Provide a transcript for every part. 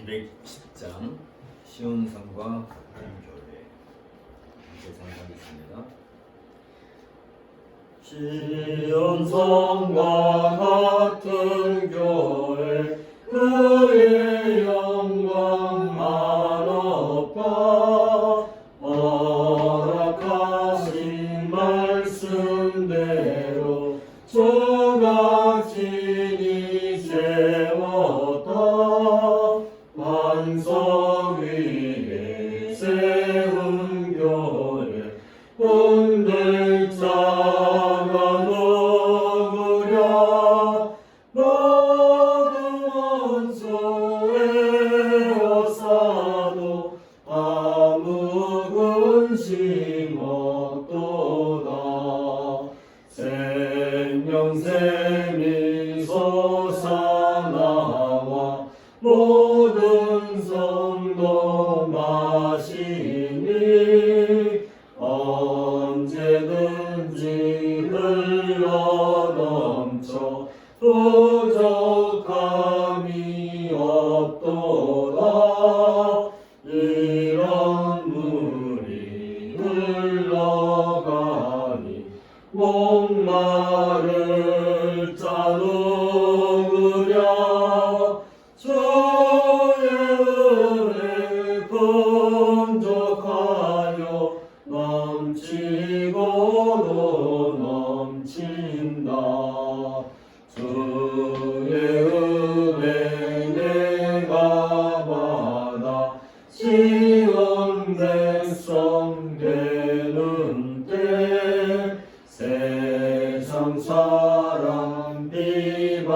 210장 시온산과 같은 교회 이제 장하겠습니다. 시온산과 같은 교회 그의 영광 많았다. 허락하신 말씀대로 조각진이 세웠다. 반석 위에 세운 교회 온들 자가 녹으랴. 모든 원소에 어사도 아무 근심 없도다. 생명샘이 솟아나와 모든 성도 마시니 언제든지 흘러넘쳐 부족함이 없도다. 이런 물이 흘러가니 목마를 자 누구랴. 주의 은혜 풍족하여 넘치고도 넘친다. 주의 은혜 내가 받아 시온 백성 되는 때 세상 사람 비방해도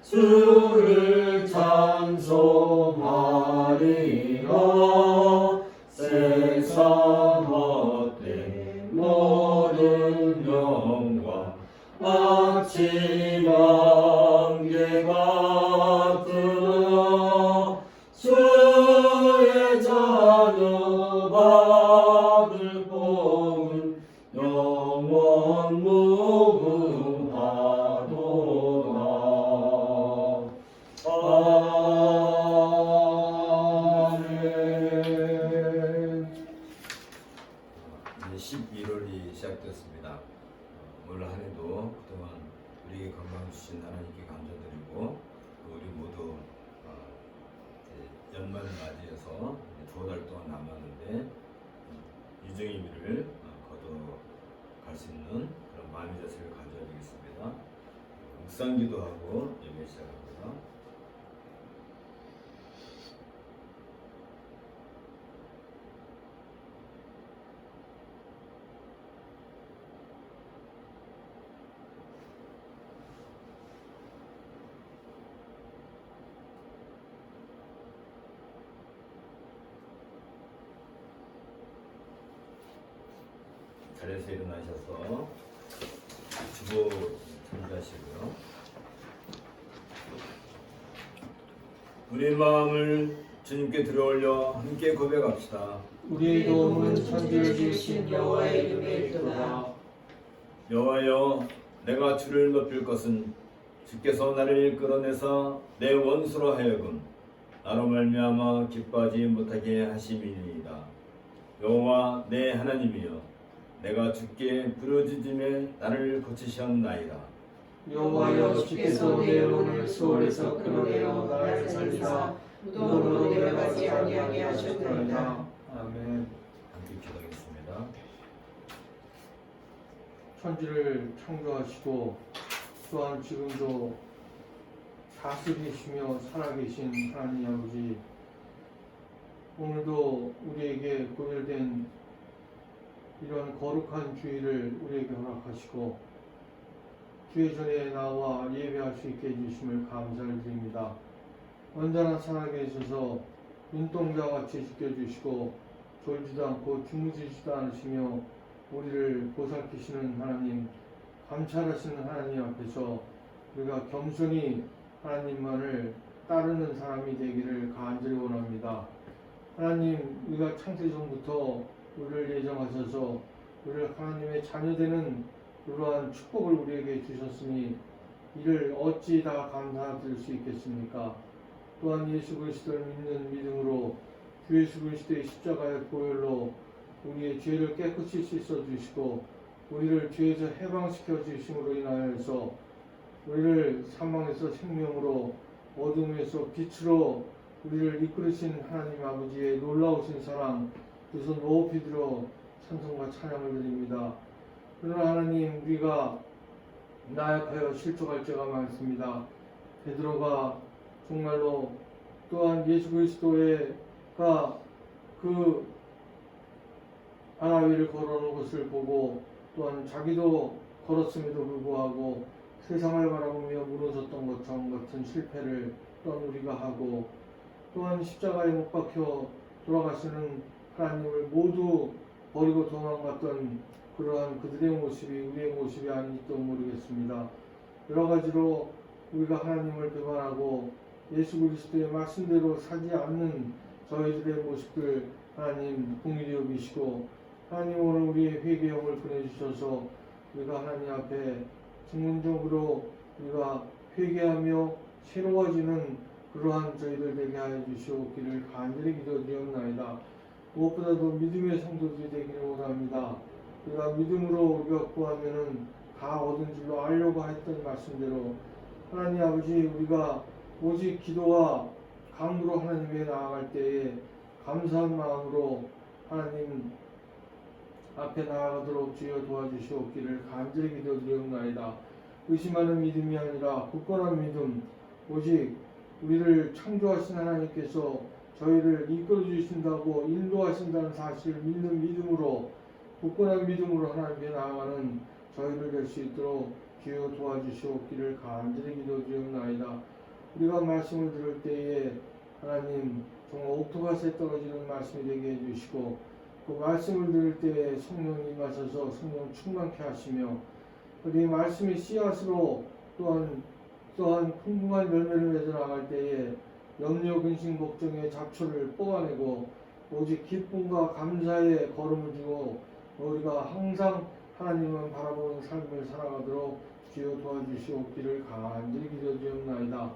주를 찬송하리라. 세상 헛된 모든 영광 아침 안개 같으나 주의 자녀 받을 복은 영원 무궁하도다. 아멘. 이제 11월이 시작됐습니다. 올 한 해도 그동안 우리에게 건강 주신 하나님께 감사드리고 우리 모두 연말을 맞이해서 두 달 동안 남았는데 유정의미를 거둬갈 수 있는 그런 마음의 자세를 가져야 되겠습니다. 묵상기도하고 예배 시작합니다. 자리에서 일어나셔서 주보 준비하시고요. 우리 마음을 주님께 들어올려 함께 고백합시다. 우리의 도움은 천지를 지으신 여호와의 이름에 있도다. 여호와여, 내가 주를 높일 것은 주께서 나를 이끌어내사 내 원수로 하여금 나로 말미암아 기뻐하지 못하게 하심이니이다. 여호와 내 하나님이여, 내가 주께 부르짖음에 나를 고치셨나이다. 여호와여, 주께서 내 영혼을 수월에서 끌어내어 나를 살리사 무덤으로 내려가지 아니하게 하셨나이다. 아멘. 함께 기도하겠습니다. 천지를 창조하시고 또한 지금도 다스리시며 살아계신 하나님 아버지, 오늘도 우리에게 고별된 이런 거룩한 주일을 우리에게 허락하시고 주의 전에 나와 예배할 수 있게 해주심을 감사를 드립니다. 언제나 살아계셔서 눈동자같이 지켜주시고 졸지도 않고 주무시지도 않으시며 우리를 보살피시는 하나님, 감찰하시는 하나님 앞에서 우리가 겸손히 하나님만을 따르는 사람이 되기를 간절히 원합니다. 하나님, 우리가 창세전부터 우리를 예정하셔서 우리를 하나님의 자녀되는 그러한 축복을 우리에게 주셨으니 이를 어찌 다 감사드릴 수 있겠습니까? 또한 예수 그리스도를 믿는 믿음으로 주 예수 그리스도의 십자가의 보혈로 우리의 죄를 깨끗이 씻어 주시고 우리를 죄에서 해방시켜 주심으로 인하여서 우리를 사망에서 생명으로 어둠에서 빛으로 우리를 이끌으신 하나님 아버지의 놀라우신 사랑 두 손 높이 들어 찬송과 찬양을 드립니다. 그러나 하나님 우리가 나약하여 실족할 죄가 많습니다. 베드로가 정말로 또한 예수 그리스도가 그 아라위를 걸어오는 것을 보고 또한 자기도 걸었음에도 불구하고 세상을 바라보며 무너졌던 것처럼 같은 실패를 또한 우리가 하고 또한 십자가에 못 박혀 돌아가시는 하나님을 모두 버리고 도망갔던 그러한 그들의 모습이 우리의 모습이 아닐지도 모르겠습니다. 여러 가지로 우리가 하나님을 배반하고 예수 그리스도의 말씀대로 살지 않는 저희들의 모습들 하나님 긍휼히 여기시고 하나님 오늘 우리의 회개형을 보내주셔서 우리가 하나님 앞에 전문적으로 우리가 회개하며 새로워지는 그러한 저희들 되게 하여 주시옵기를 간절히 기도드리옵나이다. 무엇보다도 믿음의 성도들이 되기를 원합니다. 우리가 믿음으로 우리가 구하면은 다 얻은 줄로 알려고 했던 말씀대로 하나님 아버지 우리가 오직 기도와 강구로 하나님께 나아갈 때에 감사한 마음으로 하나님 앞에 나아가도록 주여 도와주시옵기를 간절히 기도드리옵나이다. 의심하는 믿음이 아니라 굳건한 믿음, 오직 우리를 창조하신 하나님께서 저희를 이끌어 주신다고 인도하신다는 사실을 믿는 믿음으로 굳건한 믿음으로 하나님께 나아가는 저희를 될 수 있도록 주여 도와주시옵기를 간절히 기도드리옵나이다. 우리가 말씀을 들을 때에 하나님 정말 옥토밭에 떨어지는 말씀이 되게 해주시고 그 말씀을 들을 때에 성령이 임하셔서 성령 충만케 하시며 우리 말씀의 씨앗으로 또한 풍부한 열매를 맺어 나갈 때에 염려, 근심, 걱정의 잡초를 뽑아내고 오직 기쁨과 감사의 걸음을 주고 우리가 항상 하나님만 바라보는 삶을 살아가도록 주여 도와주시옵기를 간절히 기도드리옵나이다.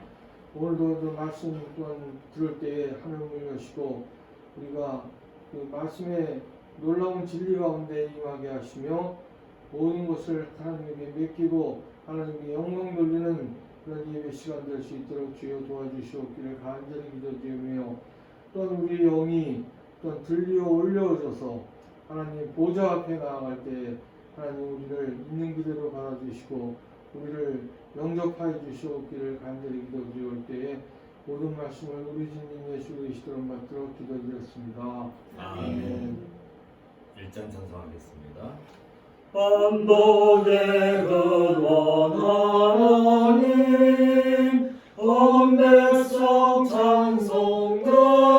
오늘도 그 말씀 또한 들을 때에 하늘을 여시고 우리가 그 말씀의 놀라운 진리 가운데 임하게 하시며 모든 것을 하나님에게 맡기고 하나님께 영광 돌리는 그런 예배 시간 될 수 있도록 주여 도와주시옵기를 간절히 기도드리며 또한 우리 영이 또한 들리어 올려져서 하나님 보좌 앞에 나아갈 때 하나님 우리를 있는 그대로 받아주시고 우리를 영접하여 주시옵기를 간절히 기도드릴 때에 모든 말씀을 우리 주님 예수 그리스도로 받도록 기도드렸습니다. 아멘. 1장 찬송하겠습니다. 반복의 근원 하나님 온 백성 찬송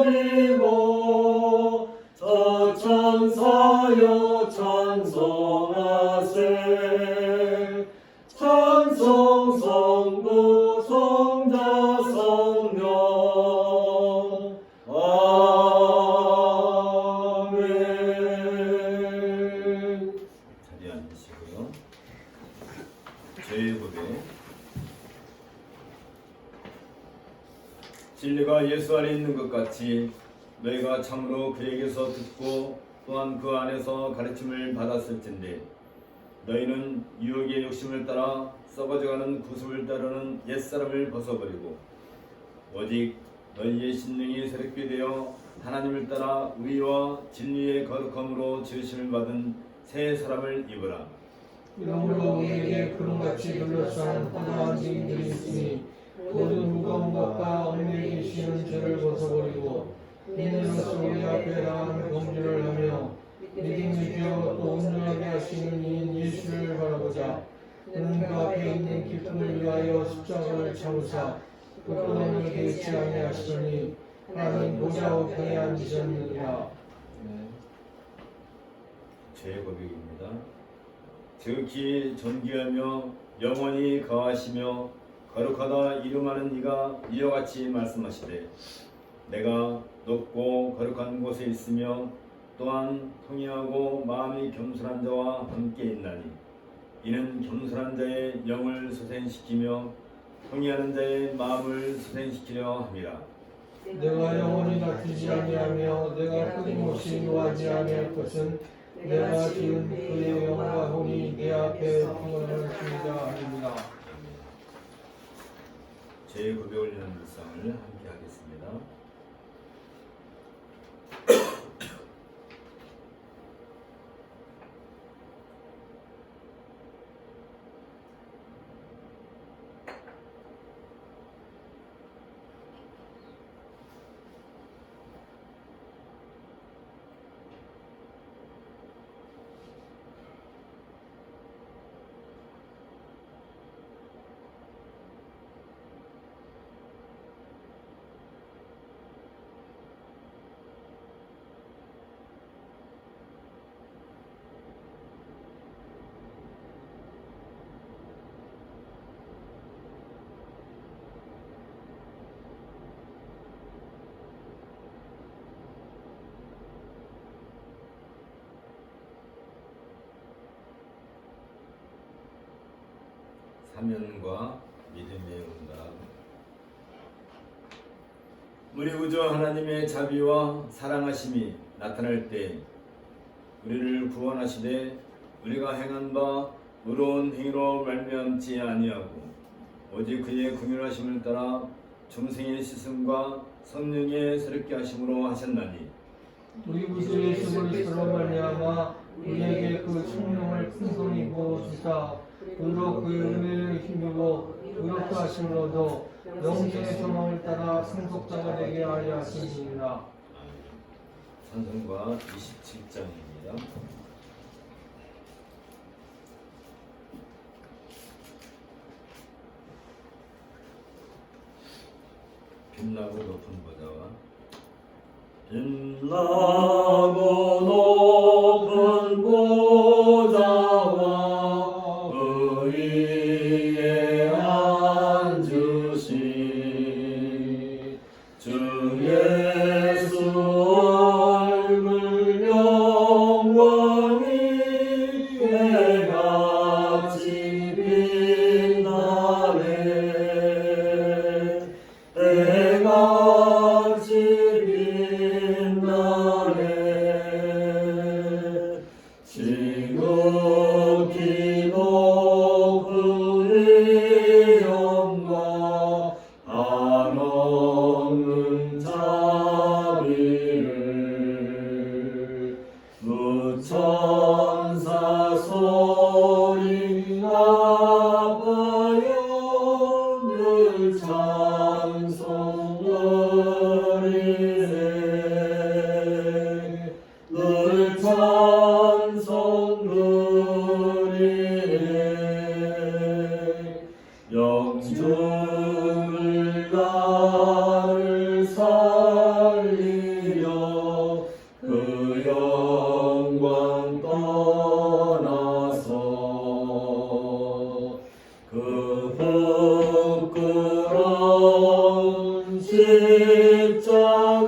드리고 저 천사여 찬송하세 찬송 성부 성자 성령 아멘. 자리에 앉으시고요. 죄의 고백. 진리가 예수 안에 있는 것 같이 너희가 참으로 그에게서 듣고 또한 그 안에서 가르침을 받았을진데 너희는 유혹의 욕심을 따라 썩어져가는 구습을 따르는 옛사람을 벗어버리고 오직 너희의 심령이 새롭게 되어 하나님을 따라 의와 진리의 거룩함으로 지으심을 받은 새 사람을 입으라. 이러므로 우리에게 구름같이 둘러싼 허다한 증인들이 있으니 모든 무거운 것과 얽매이게 쉬는 죄를 벗어버리고 믿음으로써 우리 앞에 나아가는 범죄를 하며 믿음의 주여 또 온전하게 하시는 이인 예수를 바라보자. 그는 그 앞에 있는 기쁨을 위하여 십자가를 참으사 그 고난을 개의치 아니하시더니 하나님 보좌 우편에 앉으셨느니라. 죄의 고백입니다. 지극히 존귀하며 영원히 거하시며 거룩하다 이름하는 이가 이와 같이 말씀하시되 내가 높고 거룩한 곳에 있으며 또한 통회하고 마음이 겸손한 자와 함께 있나니 이는 겸손한 자의 영을 소생시키며 동의하는 자의 마음을 수행시키려 함이라. 내가 영원히 다투지 아니하며 내가 끊임없이 노하지 아니할 것은 내가 지은 그의 영광이 내 앞에 평안을 주자 아닙니다. 제 구배 올리는 묵상을 함께 하겠습니다. 사면과 믿음의 응답. 우리 구주 하나님의 자비와 사랑하심이 나타날 때 우리를 구원하시되 우리가 행한 바 의로운 행위로 말미암지 아니하고 오직 그의 긍휼하심을 따라 중생의 씻음과 성령의 새롭게 하심으로 하셨나니 우리 구주 예수 그리스도로 말미암아 우리에게 그 성령을 풍성히 부어주사 의로 그의 은혜를 힘입어 의롭다 하심으로도 영생의 소망을 따라 상속자가 되게 하려 하심이니라. 찬송가 27장입니다. 빛나고 높은 보좌와 빛나고 높은 보좌와 의에 앉으신 주 예수 얼굴 영광이 해같이 빛나네. 해같이 빛나네. 지극히 높은 영광 한없는 자비를 무천사 소리 나바여 늘 찬송하리네. 늘 찬송하리네. 영중을 나를 살리려 그 영광 떠나서 그 부끄러운 십자가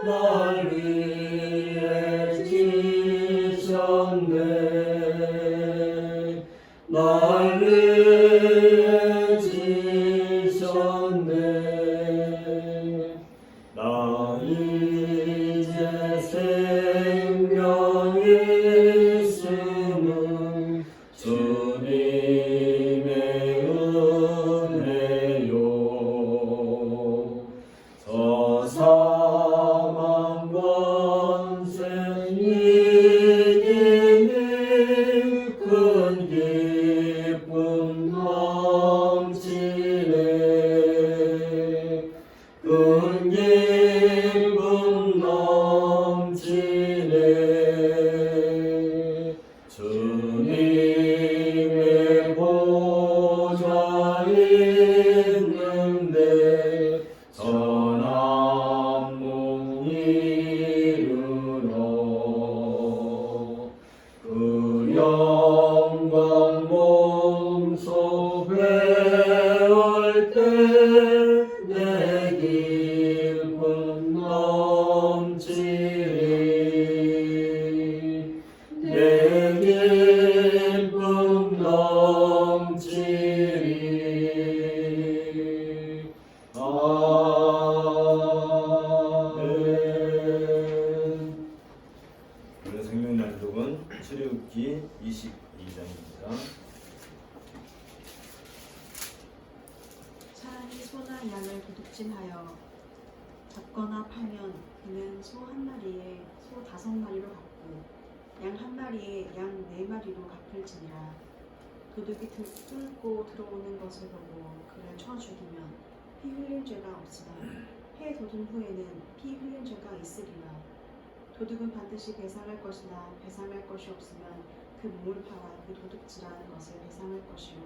날 위해 지셨네. 날 위해 지셨네. 나 이제 생명이 있음은 주님의 은혜요. 저 사망 권세 이기니 큰 기쁨 넘치네. 큰 기쁨 넘치네. 주님의 보좌 있는데 선한 이르러 그 영광 몸소 배울 때 내 기쁨 넘치리. 내 기쁨 넘치리. 소나 양을 도둑질하여 잡거나 팔면 그는 소 한 마리에 소 5마리로 갚고 양 한 마리에 양 4마리로 갚을지니라. 도둑이 뚫고 들어오는 것을 보고 그를 쳐 죽이면 피 흘릴 죄가 없으나 해 돋은 후에는 피 흘릴 죄가 있으리라. 도둑은 반드시 배상할 것이나 배상할 것이 없으면 그 몸을 팔아 그 도둑질한 것을 배상할 것이요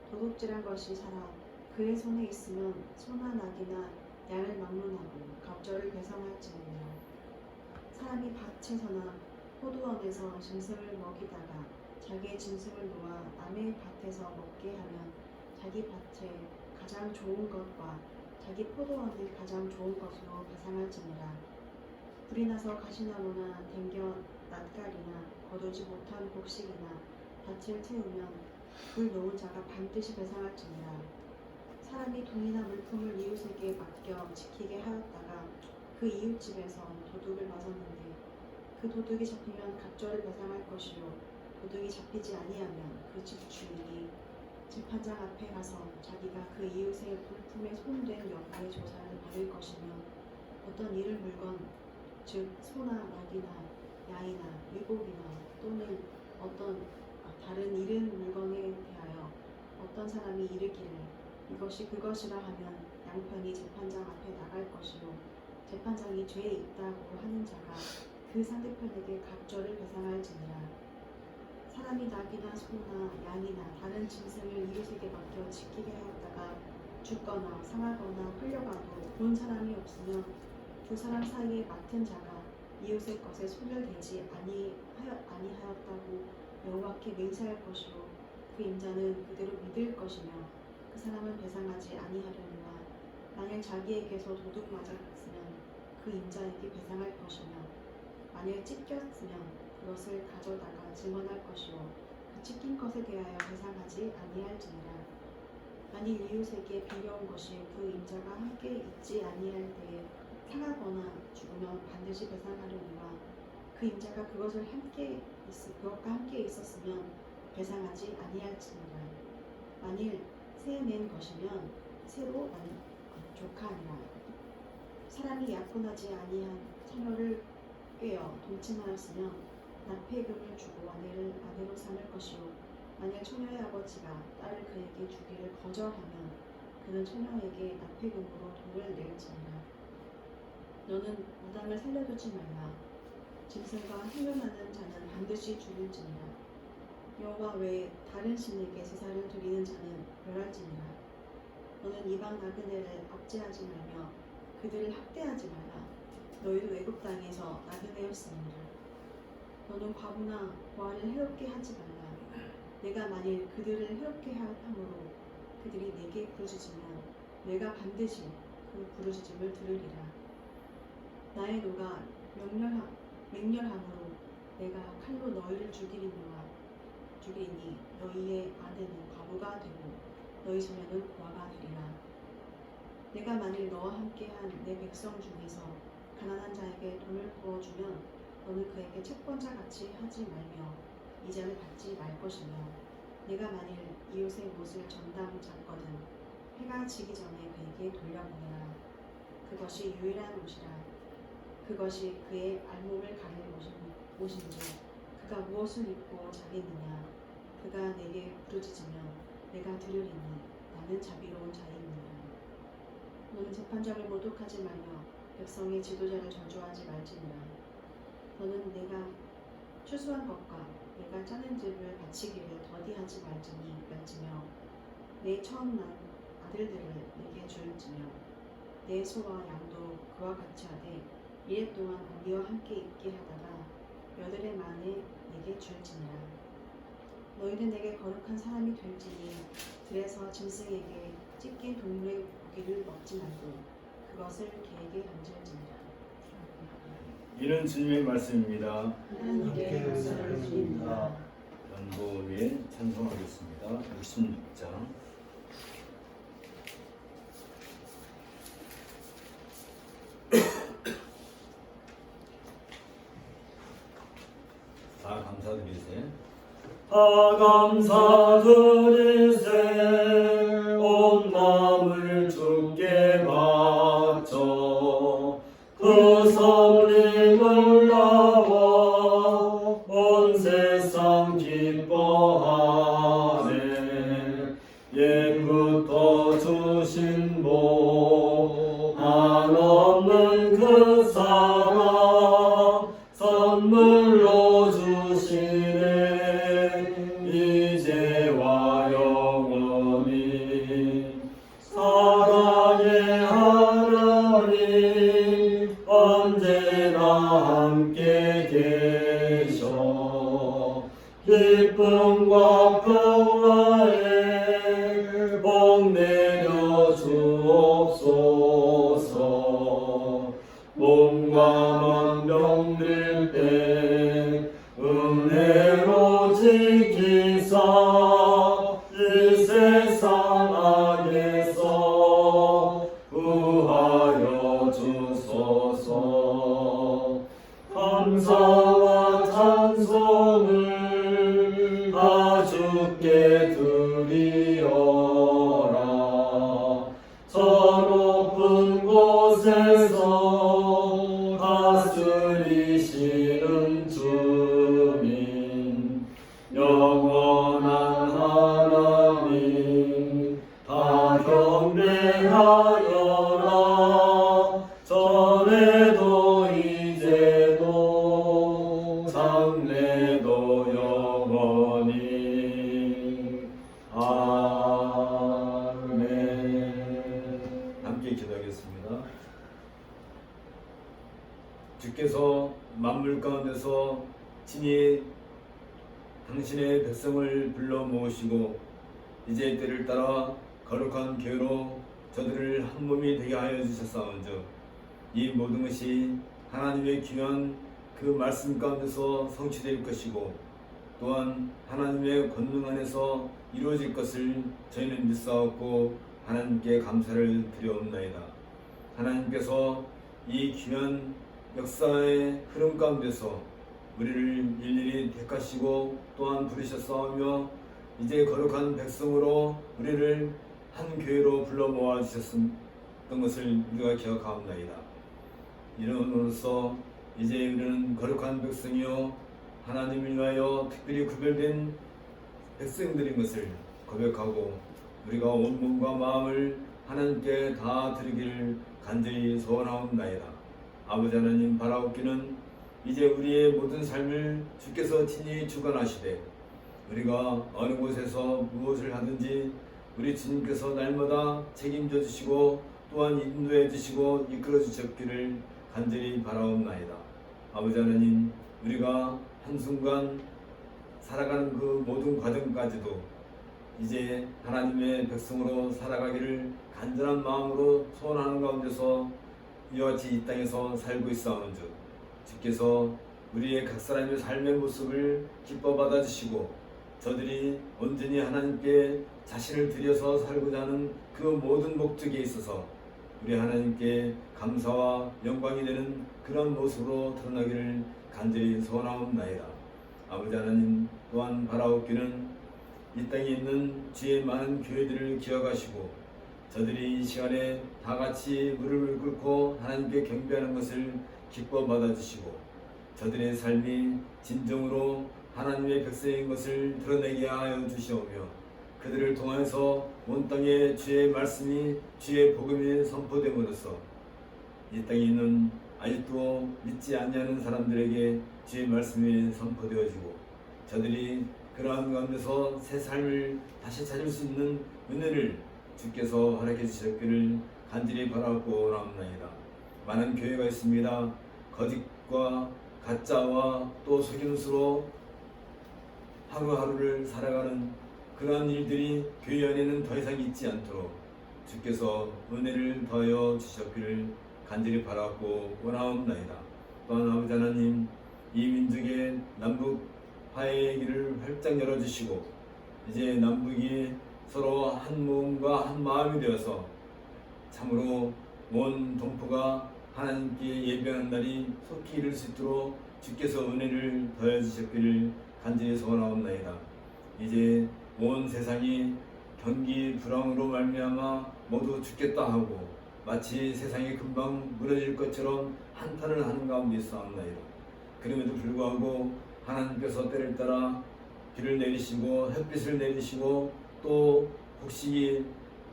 도둑질한 것이 살아 그의 손에 있으면 소나 낙이나 양을 막론하고 갑절을 배상할지니라. 사람이 밭에서나 포도원에서 짐승을 먹이다가 자기의 짐승을 놓아 남의 밭에서 먹게 하면 자기 밭에 가장 좋은 것과 자기 포도원에 가장 좋은 것으로 배상할지니라. 불이 나서 가시나무나 댕겨 낫갈이나 거두지 못한 곡식이나 밭을 태우면 불 놓은 자가 반드시 배상할지니라. 사람이 돈이나 물품을 이웃에게 맡겨 지키게 하였다가 그 이웃집에서 도둑을 맞았는데 그 도둑이 잡히면 갑절을 배상할 것이요 도둑이 잡히지 아니하면 그 집 주인이 재판장 앞에 가서 자기가 그 이웃의 물품에 손댄 여부의 조사를 받을 것이며 어떤 잃을 물건 즉 소나 낙이나 양이나 의복이나 또는 어떤 다른 잃은 물건에 대하여 어떤 사람이 이르기를 이것이 그것이라 하면 양편이 재판장 앞에 나갈 것이요 재판장이 죄에 있다고 하는 자가 그 상대편에게 갑절을 배상할지니라. 사람이 낙이나 소나 양이나 다른 짐승을 이웃에게 맡겨 지키게 하였다가 죽거나 상하거나 끌려가도 본 사람이 없으면 두 사람 사이에 맡은 자가 이웃의 것에 손을 대지 아니하였다고 여호와께 맹세할 것이요 그 임자는 그대로 믿을 것이며 그 사람은 배상하지 아니하려니와 만일 자기에게서 도둑 맞았으면 그 임자에게 배상할 것이며 만일 찢겼으면 그것을 가져다가 증언할 것이요 그 찢긴 것에 대하여 배상하지 아니할지니라. 만일 이웃에게 빌려온 것이 그 임자가 함께 있지 아니할 때에 상하거나 죽으면 반드시 배상하려니와 그 임자가 그것과 함께 있었으면 배상하지 아니할지니라. 만일 새 낸 것이면 새로 난 조카니라. 사람이 약혼하지 아니한 처녀를 꿰어 동침하였으면 납폐금을 주고 아내로 삼을 것이요 만일 처녀의 아버지가 딸을 그에게 주기를 거절하면 그는 처녀에게 납폐금으로 돈을 낼지니라. 너는 무당을 살려두지 말라. 짐승과 행음하는 자는 반드시 죽을지니라. 여호와 외에 다른 신에게 제사를 드리는 자는 멸할지니라. 너는 이방 나그네를 압제하지 말며 그들을 학대하지 말라. 너희도 애굽 땅에서 나그네였으니라. 너는 과부나 고아를 해롭게 하지 말라. 내가 만일 그들을 해롭게 함으로 그들이 내게 부르짖으면 내가 반드시 그 부르짖음을 들으리라. 나의 노가 맹렬함으로 내가 칼로 너희를 죽이니 너희의 아내는 과부가 되고 너희 소녀는 고아가 되리라. 내가 만일 너와 함께한 내 백성 중에서 가난한 자에게 돈을 부어주면 너는 그에게 채권자 같이 하지 말며 이자를 받지 말 것이며 내가 만일 이웃의 못을 전담 잡거든 해가 지기 전에 그에게 돌려보내라. 그것이 유일한 옷이라. 그것이 그의 알몸을 가릴 옷인지 그가 무엇을 입고 자겠느냐. 그가 내게 부르짖으면 내가 들으리니 나는 자비로운 자이니라. 너는 재판장을 모독하지 말며 백성의 지도자를 저주하지 말지니라. 너는 내가 추수한 것과 내가 짜낸 집을 바치기를 더디하지 말지며 내 처음 난 아들들을 내게 줄지며 내 소와 양도 그와 같이 하되 이래 동안 우리와 함께 있게 하다가 몇 해 만에 내게 줄지니라. 너희는 내게 거룩한 사람이 될지니 들에서 짐승에게 찢긴 동물의 고기를 먹지 말고 그것을 개에게 던질지니라. 이는 주님의 말씀입니다. 함께 말씀드립니다. 연보 위에 찬송하겠습니다. 66장. 다 감사드리세요. 다 감사드리세 온 마음을 주께 성령을 나와 온 세상 기뻐하네. 옛부터 주신 복 한없는 그 사랑 선물로 주시네. 이제와 영원히 사랑의 하나님 언제나 함께 계셔. 기쁨과 평화에 복 내려 주옵소서. 몸과 만 병들 때 은혜로 지키사 이 세상 악에서 구하여 주소서. 감사와 찬송을 다 주께 드리어라. 저 높은 곳에서 다스리시는 주님 영원한 하나님 다 경배하여라. 전에도 이제도 장래도 영원히 아멘. 함께 기도하겠습니다. 주께서 만물 가운데서 친히 당신의 백성을 불러 모으시고 이제 때를 따라 거룩한 교회로 저들을 한 몸이 되게 하여 주셨사온즉 이 모든 것이 하나님의 귀한 그 말씀 가운데서 성취될 것이고 또한 하나님의 권능 안에서 이루어질 것을 저희는 믿사옵고 하나님께 감사를 드려옵나이다. 하나님께서 이 귀한 역사의 흐름 가운데서 우리를 일일이 택하시고 또한 부르셨사오며 이제 거룩한 백성으로 우리를 한 교회로 불러 모아 주셨던 것을 우리가 기억하옵나이다. 이름으로써 이제 우리는 거룩한 백성이요 하나님을 위하여 특별히 구별된 백성들인 것을 고백하고 우리가 온 몸과 마음을 하나님께 다 드리기를 간절히 소원하옵나이다. 아버지 하나님, 바라옵기는 이제 우리의 모든 삶을 주께서 친히 주관하시되 우리가 어느 곳에서 무엇을 하든지 우리 주님께서 날마다 책임져 주시고 또한 인도해 주시고 이끌어 주셨기를 간절히 바라옵나이다. 아버지 하나님, 우리가 한순간 살아가는 그 모든 과정까지도 이제 하나님의 백성으로 살아가기를 간절한 마음으로 소원하는 가운데서 이와 같이 이 땅에서 살고 있사오는즉 주께서 우리의 각 사람의 삶의 모습을 기뻐 받아주시고 저들이 온전히 하나님께 자신을 들여서 살고자 하는 그 모든 목적에 있어서 우리 하나님께 감사와 영광이 되는 그런 모습으로 드러나기를 간절히 소원하옵나이다. 아버지 하나님, 또한 바라옵기는 이 땅에 있는 주의 많은 교회들을 기억하시고 저들이 이 시간에 다 같이 무릎을 꿇고 하나님께 경배하는 것을 기뻐 받아주시고 저들의 삶이 진정으로 하나님의 백성인 것을 드러내게 하여 주시오며 그들을 통해서 온 땅에 주의 말씀이 주의 복음이 선포됨으로써 이 땅에 있는 아직도 믿지 아니하는 사람들에게 주의 말씀이 선포되어지고 저들이 그러한 가운데서 새 삶을 다시 찾을 수 있는 은혜를 주께서 허락해 주셨기를 간절히 바라고 나옵나이다. 많은 교회가 있습니다. 거짓과 가짜와 또 속이는 수로 하루하루를 살아가는 그러한 일들이 교회 안에는 더 이상 있지 않도록 주께서 은혜를 더하여 주셨기를 간절히 바라고 원하옵나이다. 또한 아버지 하나님, 이 민족의 남북 화해의 길을 활짝 열어주시고 이제 남북이 서로 한 몸과 한 마음이 되어서 참으로 온 동포가 하나님께 예배하는 날이 속히 이룰 수 있도록 주께서 은혜를 더해 주셨기를 간절히 소원하옵나이다. 이제 온 세상이 경기 불황으로 말미암아 모두 죽겠다 하고 마치 세상이 금방 무너질 것처럼 한탄을 하는 가운데 있사옵나이다. 그럼에도 불구하고 하나님께서 때를 따라 비를 내리시고 햇빛을 내리시고 또 곡식이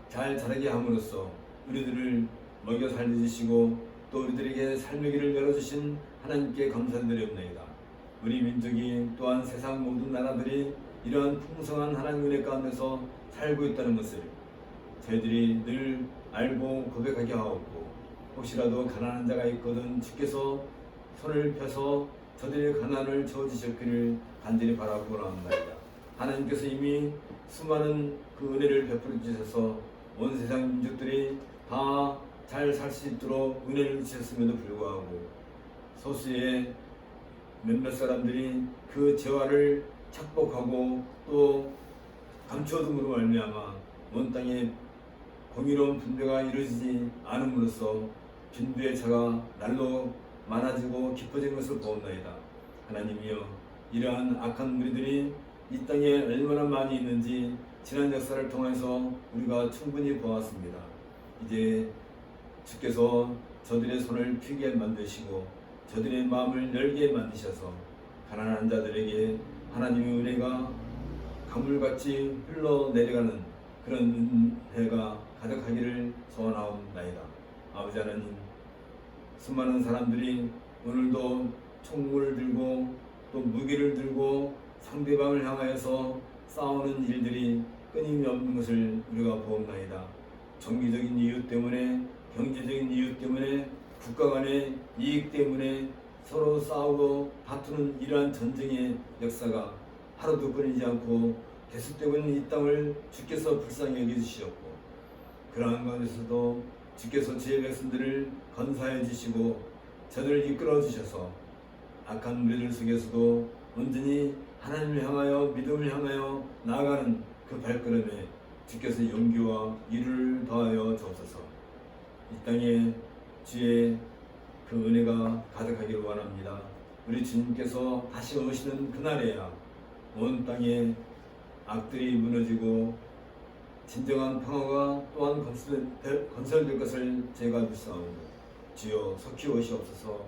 잘 자라게 함으로써 우리들을 먹여 살려주시고 또 우리들에게 삶의 길을 열어주신 하나님께 감사드리옵나이다. 우리 민족이 또한 세상 모든 나라들이 이러한 풍성한 하나님 은혜 가운데서 살고 있다는 것을 저희들이 늘 알고 고백하게 하옵고, 혹시라도 가난한 자가 있거든 주께서 손을 펴서 저들의 가난을 채워주셨기를 간절히 바라고 나옵나이다. 하나님께서 이미 수많은 그 은혜를 베풀어 주셔서 온 세상 민족들이 다 잘 살 수 있도록 은혜를 주셨음에도 불구하고 소수의 몇몇 사람들이 그 재화를 착복하고 또 감춰둠으로 말미암아 온 땅에 공의로운 분배가 이루어지지 않음으로써 빈부의 차가 날로 많아지고 깊어진 것을 보옵나이다. 하나님이여, 이러한 악한 무리들이 이 땅에 얼마나 많이 있는지 지난 역사를 통해서 우리가 충분히 보았습니다. 이제 주께서 저들의 손을 펴게 만드시고 저들의 마음을 열게 만드셔서 가난한 자들에게 하나님의 은혜가 강물같이 흘러내려가는 그런 은혜가 가득하기를 소원하옵나이다. 아버지 하나님, 수많은 사람들이 오늘도 총을 들고 또 무기를 들고 상대방을 향하여서 싸우는 일들이 끊임이 없는 것을 우리가 보옵나이다. 정기적인 이유 때문에, 경제적인 이유 때문에, 국가 간의 이익 때문에 서로 싸우고 다투는 이러한 전쟁의 역사가 하루도 끊이지 않고 계속되고 있는 이 땅을 주께서 불쌍히 여겨주시었고, 그러한 가운데서도 주께서 주의 백성들을 건사해 주시고 저들을 이끌어 주셔서 악한 무리들 속에서도 온전히 하나님을 향하여 믿음을 향하여 나아가는 그 발걸음에 주께서 용기와 이루를 더하여 주옵소서. 이 땅에 주의 그 은혜가 가득하기를 원합니다. 우리 주님께서 다시 오시는 그날에야 온 땅에 악들이 무너지고 진정한 평화가 또한 건설될 것을 제가 믿사오니 주여 속히 오시옵소서.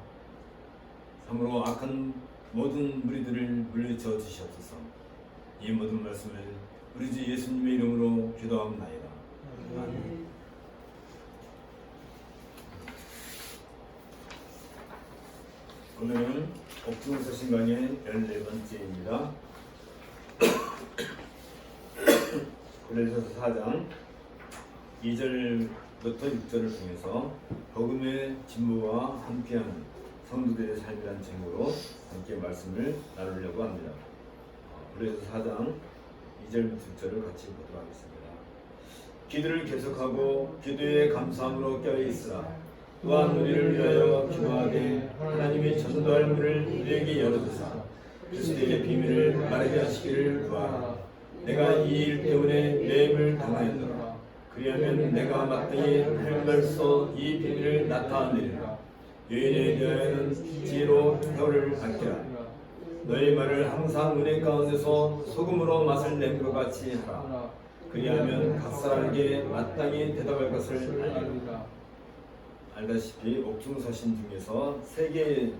참으로 악한 모든 무리들을 물리쳐 주시옵소서. 이 모든 말씀을 우리 주 예수님의 이름으로 기도하옵나이다. 아멘. 오늘은 옥중서 신강의 14번째입니다. 고린도서 4장 2절부터 6절을 통해서 복음의 진보와 함께하는 성도들의 삶이라는 제목으로 함께 말씀을 나누려고 합니다. 고린도서 4장 2절부터 6절을 같이 보도록 하겠습니다. 기도를 계속하고 기도에 감사함으로 껴있으라. 또한 우리를 위하여 기도하되 하나님의 전도할 문을 우리에게 열어주사 그리스도의 비밀을 말하게 하시기를 구하라. 내가 이 일 때문에 매임을 당하였노라. 그리하면 내가 마땅히 할 말써 이 비밀을 나타내리라. 여인에 대하여는 지혜로 혀를 아끼라. 너희 말을 항상 은혜 가운데서 소금으로 맛을 낸 것 같이 하라. 그리하면 각 사람에게 마땅히 대답할 것을 알리라. 알다시피 옥중서신 중에서 세 개의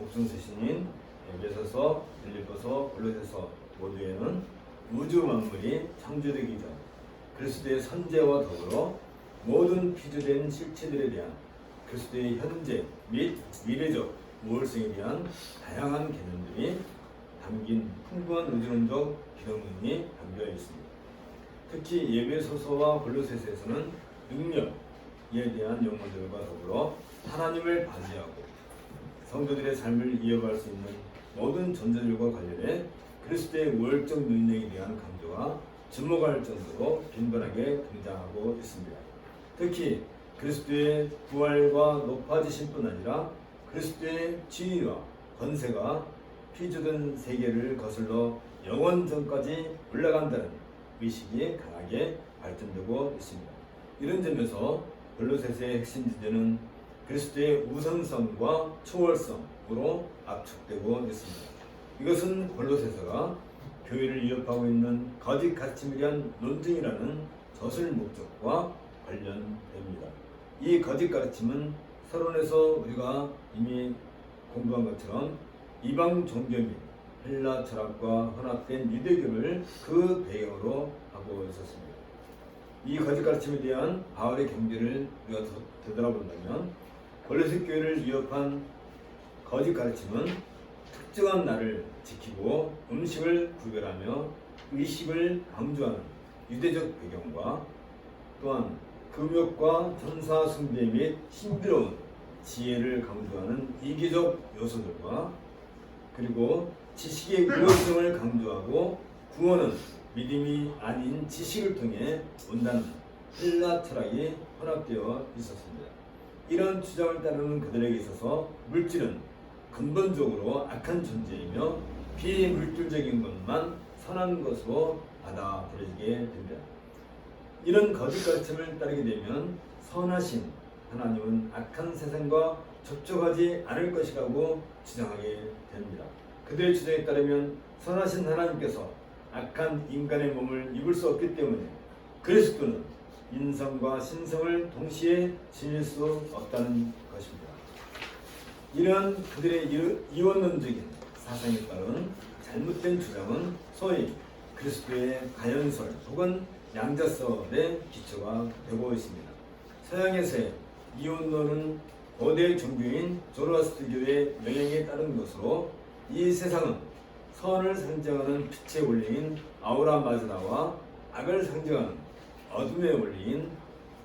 옥중서신인 에베소서, 빌립보서, 골로새서 모두에는 우주 만물이 창조되기 전 그리스도의 선제와 더불어 모든 피조된 실체들에 대한 그리스도의 현재 및 미래적 우월성에 대한 다양한 개념들이 담긴 풍부한 우주론적 기록론이 담겨 있습니다. 특히 에베소서와 골로새서에서는 능력에 대한 용어들과 더불어 하나님을 반대하고 성도들의 삶을 이어갈 수 있는 모든 존재들과 관련해 그리스도의 우월적 능력에 대한 강조가 주목할 정도로 빈번하게 등장하고 있습니다. 특히 그리스도의 부활과 높아지신 뿐 아니라 그리스도의 지위와 권세가 피조된 세계를 거슬러 영원전까지 올라간다는 의식이 강하게 발전되고 있습니다. 이런 점에서 골로새서의 핵심 주제는 그리스도의 우선성과 초월성으로 압축되고 있습니다. 이것은 골로새서가 교회를 위협하고 있는 거짓 가르침에 대한 논증이라는 저술 목적과 관련됩니다. 이 거짓 가르침은 서론에서 우리가 이미 공부한 것처럼 이방 종교 및 헬라 철학과 혼합된 유대교를 그 배경으로 하고 있었습니다. 이 거짓 가르침에 대한 바울의 경계를 우리가 되돌아본다면 골로새 교회를 위협한 거짓 가르침은 특정한 날을 지키고 음식을 구별하며 의식을 강조하는 유대적 배경과 또한 금욕과 천사 숭배 및 신비로운 지혜를 강조하는 이기적 요소들과 그리고 지식의 우월성을 강조하고 구원은 믿음이 아닌 지식을 통해 온다는 헬라 철학이 혼합되어 있었습니다. 이런 주장을 따르는 그들에게 있어서 물질은 근본적으로 악한 존재이며 비물질적인 것만 선한 것으로 받아들여지게 됩니다. 이런 거짓 가르침을 따르게 되면 선하신 하나님은 악한 세상과 접촉하지 않을 것이라고 주장하게 됩니다. 그들의 주장에 따르면 선하신 하나님께서 악한 인간의 몸을 입을 수 없기 때문에 그리스도는 인성과 신성을 동시에 지닐 수 없다는 것입니다. 이런 그들의 이원론적인 사상에 따른 잘못된 주장은 소위 그리스도의 가연설 혹은 양자설의 기초가 되고 있습니다. 서양에서의 이원론은 고대 종교인 조로아스트교의 영향에 따른 것으로 이 세상은 선을 상징하는 빛의 원리인 아우라 마즈다와 악을 상징하는 어둠의 원리인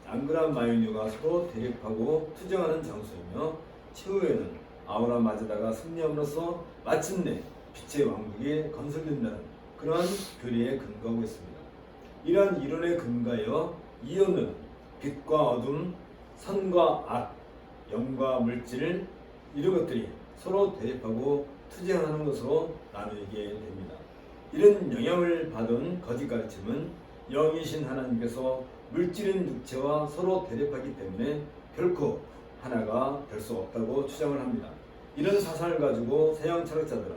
앙그라 마이뉴가 서로 대립하고 투쟁하는 장소이며 최후에는 아우라 마즈다가 승리함으로써 마침내 빛의 왕국이 건설된다는 그러한 교리에 근거하고 있습니다. 이러한 이론에 근거하여 이론은 빛과 어둠, 선과 악, 영과 물질 이런 것들이 서로 대립하고 투쟁하는 것으로 나누게 됩니다. 이런 영향을 받은 거짓 가르침은 영이신 하나님께서 물질인 육체와 서로 대립하기 때문에 결코 하나가 될 수 없다고 주장을 합니다. 이런 사상을 가지고 서양 철학자들은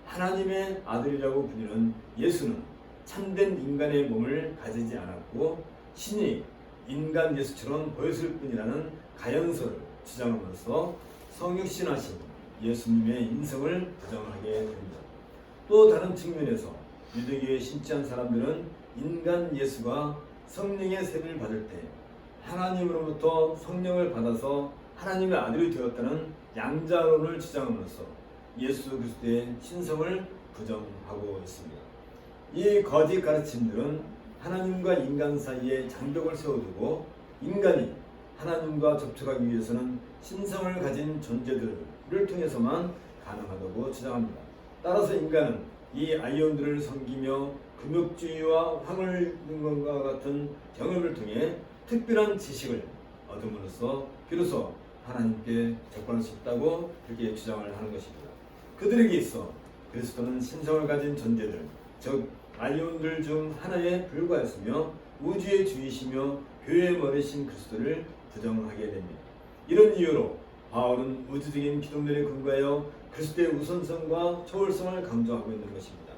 하나님의 아들이라고 불리는 예수는 참된 인간의 몸을 가지지 않았고 신이 인간 예수처럼 보였을 뿐이라는 가연설을 주장함으로써 성육신하신 예수님의 인성을 부정하게 됩니다. 또 다른 측면에서 유대교에 신취한 사람들은 인간 예수가 성령의 세례를 받을 때 하나님으로부터 성령을 받아서 하나님의 아들이 되었다는 양자론을 주장함으로써 예수 그리스도의 신성을 부정하고 있습니다. 이 거짓 가르침들은 하나님과 인간 사이에 장벽을 세워두고 인간이 하나님과 접촉하기 위해서는 신성을 가진 존재들을 통해서만 가능하다고 주장합니다. 따라서 인간은 이 아이온들을 섬기며 금욕주의와 황홀과 같은 경험을 통해 특별한 지식을 얻음으로써 비로소 하나님께 접근할 수 있다고 그렇게 주장을 하는 것입니다. 그들에게 있어 그리스도는 신성을 가진 존재들, 즉 아이온들 중 하나에 불과했으며 우주의 주이시며 교회의 머리신 그리스도를 부정하게 됩니다. 이런 이유로 바울은 우주적인 기독론에 근거하여 그리스도의 우선성과 초월성을 강조하고 있는 것입니다.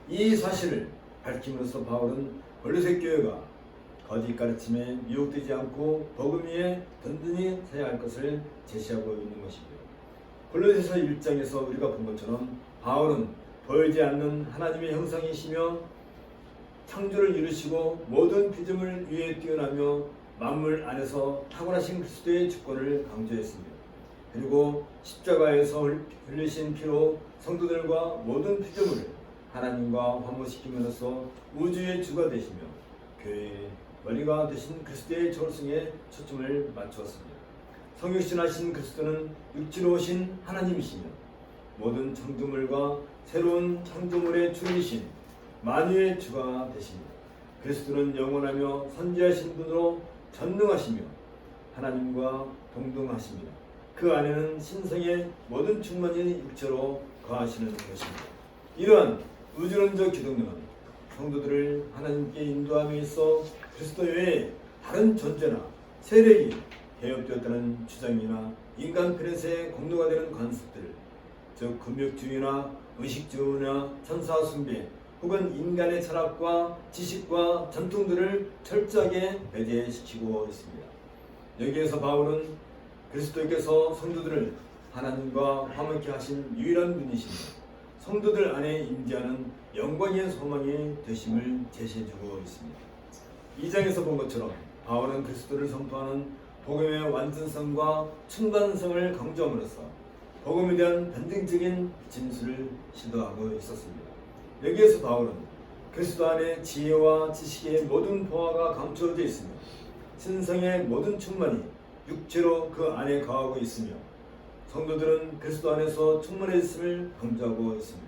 이 사실을 밝힘으로써 바울은 골로새 교회가 거짓 가르침에 미혹되지 않고 복음 위에 든든히 서야 할 것을 제시하고 있는 것입니다. 골로새서 1장에서 우리가 본 것처럼 바울은 보이지 않는 하나님의 형상이시며 창조를 이루시고 모든 피조물 위에 뛰어나며 만물 안에서 탁월하신 그리스도의 주권을 강조했습니다. 그리고 십자가에서 흘리신 피로 성도들과 모든 피조물을 하나님과 화목시킴으로써 우주의 주가 되시며 교회의 머리가 되신 그리스도의 초월성에 초점을 맞추었습니다. 성육신하신 그리스도는 육체로 오신 하나님이시며 모든 창조물과 새로운 창조물의 주이신 만유의 주가 되십니다. 그리스도는 영원하며 선지하신 분으로 전능하시며 하나님과 동등하십니다. 그 안에는 신성의 모든 충만이 육체로 거하시는 것입니다. 이러한 우주론적 기독론은 성도들을 하나님께 인도함에 있어 그리스도 외에 다른 존재나 세력이 개혁되었다는 주장이나 인간 편에서의 공로가 되는 관습들, 즉 금욕주의나 의식주의나 천사 숭배 혹은 인간의 철학과 지식과 전통들을 철저하게 배제시키고 있습니다. 여기에서 바울은 그리스도께서 성도들을 하나님과 화목케 하신 유일한 분이시며 성도들 안에 임재하는 영광의 소망이 되심을 제시해주고 있습니다. 2장에서 본 것처럼 바울은 그리스도를 선포하는 복음의 완전성과 충만성을 강조함으로써 복음에 대한 변증적인 진술을 시도하고 있었습니다. 여기에서 바울은 그리스도 안에 지혜와 지식의 모든 보화가 감추어져 있으며 신성의 모든 충만이 육체로 그 안에 거하고 있으며 성도들은 그리스도 안에서 충만해졌음을 강조하고 있습니다.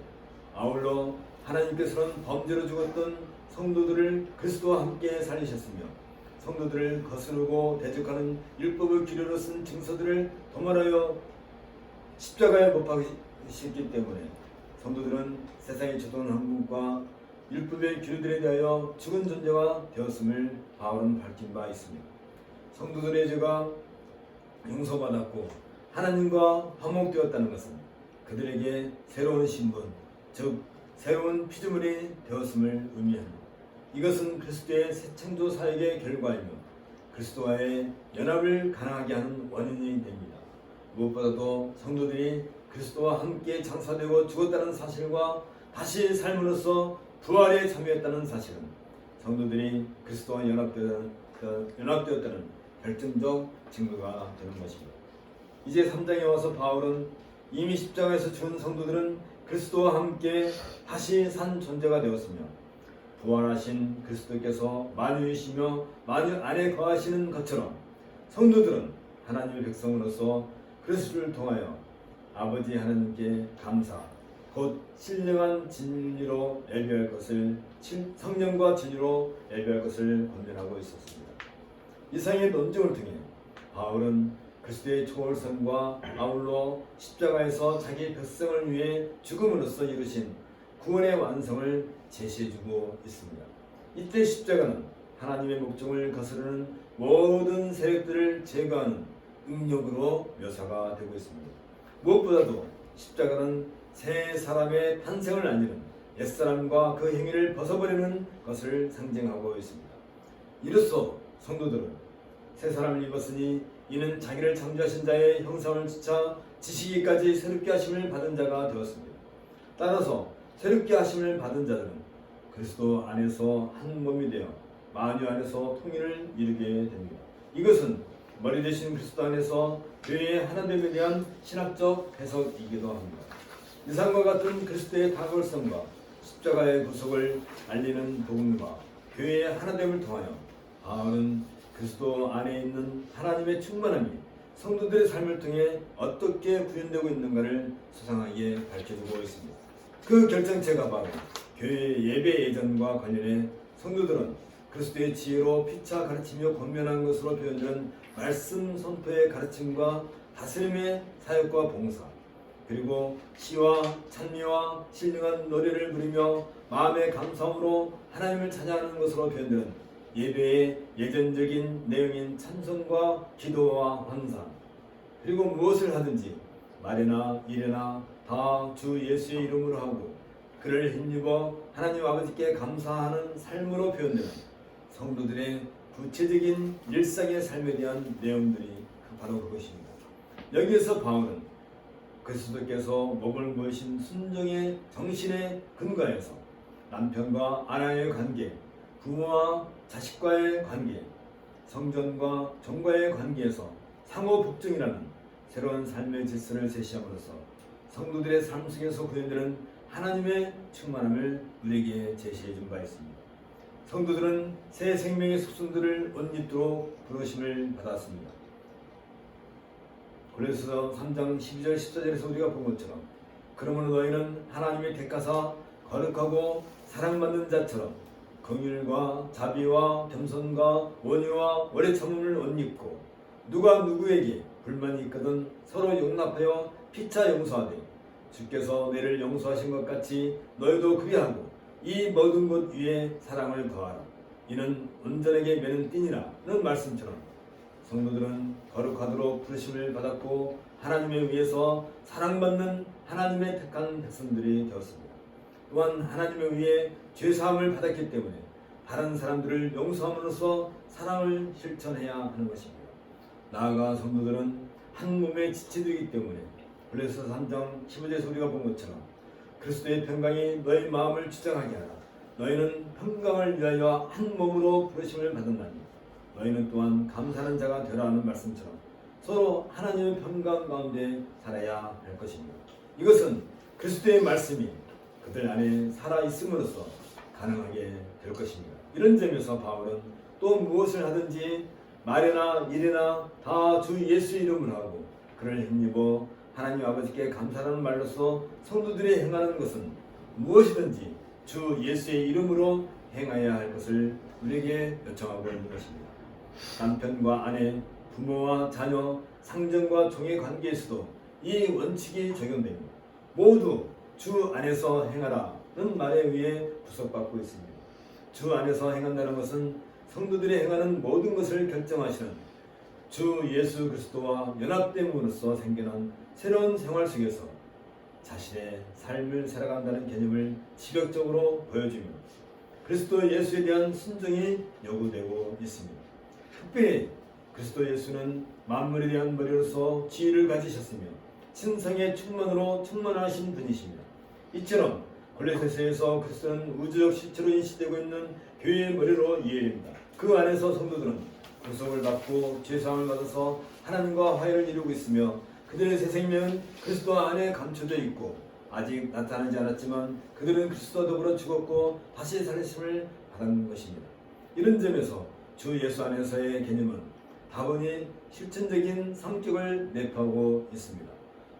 아울러 하나님께서는 범죄로 죽었던 성도들을 그리스도와 함께 살리셨으며 성도들을 거스르고 대적하는 율법의 기류로 쓴 증서들을 도말하여 십자가에 못 박으셨기 때문에 성도들은 세상에 주도하는 한국과 율법의 기류들에 대하여 죽은 존재가 되었음을 바울은 밝힌 바 있습니다. 성도들의 죄가 용서받았고 하나님과 화목되었다는 것은 그들에게 새로운 신분, 즉 새로운 피조물이 되었음을 의미합니다. 이것은 그리스도의 새 창조 사역의 결과이며 그리스도와의 연합을 가능하게 하는 원인이 됩니다. 무엇보다도 성도들이 그리스도와 함께 장사되고 죽었다는 사실과 다시 삶으로써 부활에 참여했다는 사실은 성도들이 그리스도와 연합되었다는 결정적 증거가 되는 것입니다. 이제 3장에 와서 바울은 이미 십자가에서 죽은 성도들은 그리스도와 함께 다시 산 존재가 되었으며 부활하신 그리스도께서 만유이시며 만유 안에 거하시는 것처럼 성도들은 하나님의 백성으로서 그리스도를 통하여 아버지 하나님께 감사 곧 신령한 진리로 예배할 것을 성령과 진리로 예배할 것을 권면하고 있었습니다. 이상의 논증을 통해 바울은 그리스도의 초월성과 아울러 십자가에서 자기 백성을 위해 죽음으로써 이루신 구원의 완성을 제시해주고 있습니다. 이때 십자가는 하나님의 목적을 거스르는 모든 세력들을 제거하는 능력으로 묘사가 되고 있습니다. 무엇보다도 십자가는 새 사람의 탄생을 알리는 옛사람과 그 행위를 벗어버리는 것을 상징하고 있습니다. 이로써 성도들은 새 사람을 입었으니 이는 자기를 창조하신 자의 형상을 지차 지시기까지 새롭게 하심을 받은 자가 되었습니다. 따라서 새롭게 하심을 받은 자들은 그리스도 안에서 한 몸이 되어 만유 안에서 통일을 이루게 됩니다. 이것은 머리 대신 그리스도 안에서 교회의 하나됨에 대한 신학적 해석이기도 합니다. 이상과 같은 그리스도의 다골성과 십자가의 구속을 알리는 복음과 교회의 하나됨을 통하여 바울은 그리스도 안에 있는 하나님의 충만함이 성도들의 삶을 통해 어떻게 구현되고 있는가를 소상하게 밝혀주고 있습니다. 그 결정체가 바로 교회의 예배 예전과 관련해 성도들은 그리스도의 지혜로 피차 가르치며 권면한 것으로 표현되는 말씀 선포의 가르침과 다스림의 사역과 봉사, 그리고 시와 찬미와 신령한 노래를 부리며 마음의 감사함으로 하나님을 찬양하는 것으로 표현되는 예배의 예전적인 내용인 찬송과 기도와 환상, 그리고 무엇을 하든지 말이나 일이나 다 주 예수의 이름으로 하고 그를 힘입어 하나님 아버지께 감사하는 삶으로 표현되는 성도들의 구체적인 일상의 삶에 대한 내용들이 바로 그것입니다. 여기에서 바울은 그리스도께서 몸을 모신 순종의 정신의 근거에서 남편과 아내의 관계, 부모와 자식과의 관계, 성전과 종과의 관계에서 상호 복종이라는 새로운 삶의 질서를 제시함으로써 성도들의 삶 속에서 구현되는 하나님의 충만함을 우리에게 제시해 준 바 있습니다. 성도들은 새 생명의 속성들을 옷 입도록 부르심을 받았습니다. 골로새서 3장 12절 14절에서 우리가 본 것처럼 그러므로 너희는 하나님의 택하사 거룩하고 사랑받는 자처럼 긍휼과 자비와 겸손과 원유와 오래 참음을 옷 입고 누가 누구에게 불만이 있거든 서로 용납하여 피차 용서하되 주께서 너희를 용서하신 것 같이 너희도 그리하고 이 모든 것 위에 사랑을 더하라. 이는 온전하게 매는 띠니라는 말씀처럼 성도들은 거룩하도록 부르심을 받았고 하나님에 의해서 사랑받는 하나님의 택한 백성들이 되었습니다. 또한 하나님에 의해 죄사함을 받았기 때문에 다른 사람들을 용서함으로써 사랑을 실천해야 하는 것입니다. 나아가 성도들은 한 몸에 지체되기 때문에 골로새 3장 15절에서 우리가 본 것처럼 그리스도의 평강이 너희 마음을 주장하게 하라. 너희는 평강을 위하여 한 몸으로 부르심을 받았나니 너희는 또한 감사하는 자가 되라 하는 말씀처럼 서로 하나님의 평강 가운데 살아야 할 것입니다. 이것은 그리스도의 말씀이 그들 안에 살아있음으로써 가능하게 될 것입니다. 이런 점에서 바울은 또 무엇을 하든지 말이나 일이나 다 주 예수 이름을 하고 그를 힘입어 하나님 아버지께 감사하는 말로써 성도들이 행하는 것은 무엇이든지 주 예수의 이름으로 행해야 할 것을 우리에게 요청하고 있는 것입니다. 남편과 아내, 부모와 자녀, 상전과 종의 관계에서도 이 원칙이 적용됩니다. 모두 주 안에서 행하라는 말에 의해 구속받고 있습니다. 주 안에서 행한다는 것은 성도들이 행하는 모든 것을 결정하시는 주 예수 그리스도와 연합됨으로써 생겨난 새로운 생활 속에서 자신의 삶을 살아간다는 개념을 지격적으로 보여주며 그리스도 예수에 대한 순종이 요구되고 있습니다. 특별히 그리스도 예수는 만물에 대한 머리로서 지위를 가지셨으며 신성의 충만으로 충만하신 분이십니다. 이처럼 골로새서에서 그리스도는 우주적 실체로 인식되고 있는 교회의 머리로 이해됩니다. 그 안에서 성도들은 구속을 받고 죄사함을 받아서 하나님과 화해를 이루고 있으며 그들의 새 생명은 그리스도 안에 감춰져 있고 아직 나타나지 않았지만 그들은 그리스도와 더불어 죽었고 다시 살리심을 받은 것입니다. 이런 점에서 주 예수 안에서의 개념은 다분히 실천적인 성격을 내포하고 있습니다.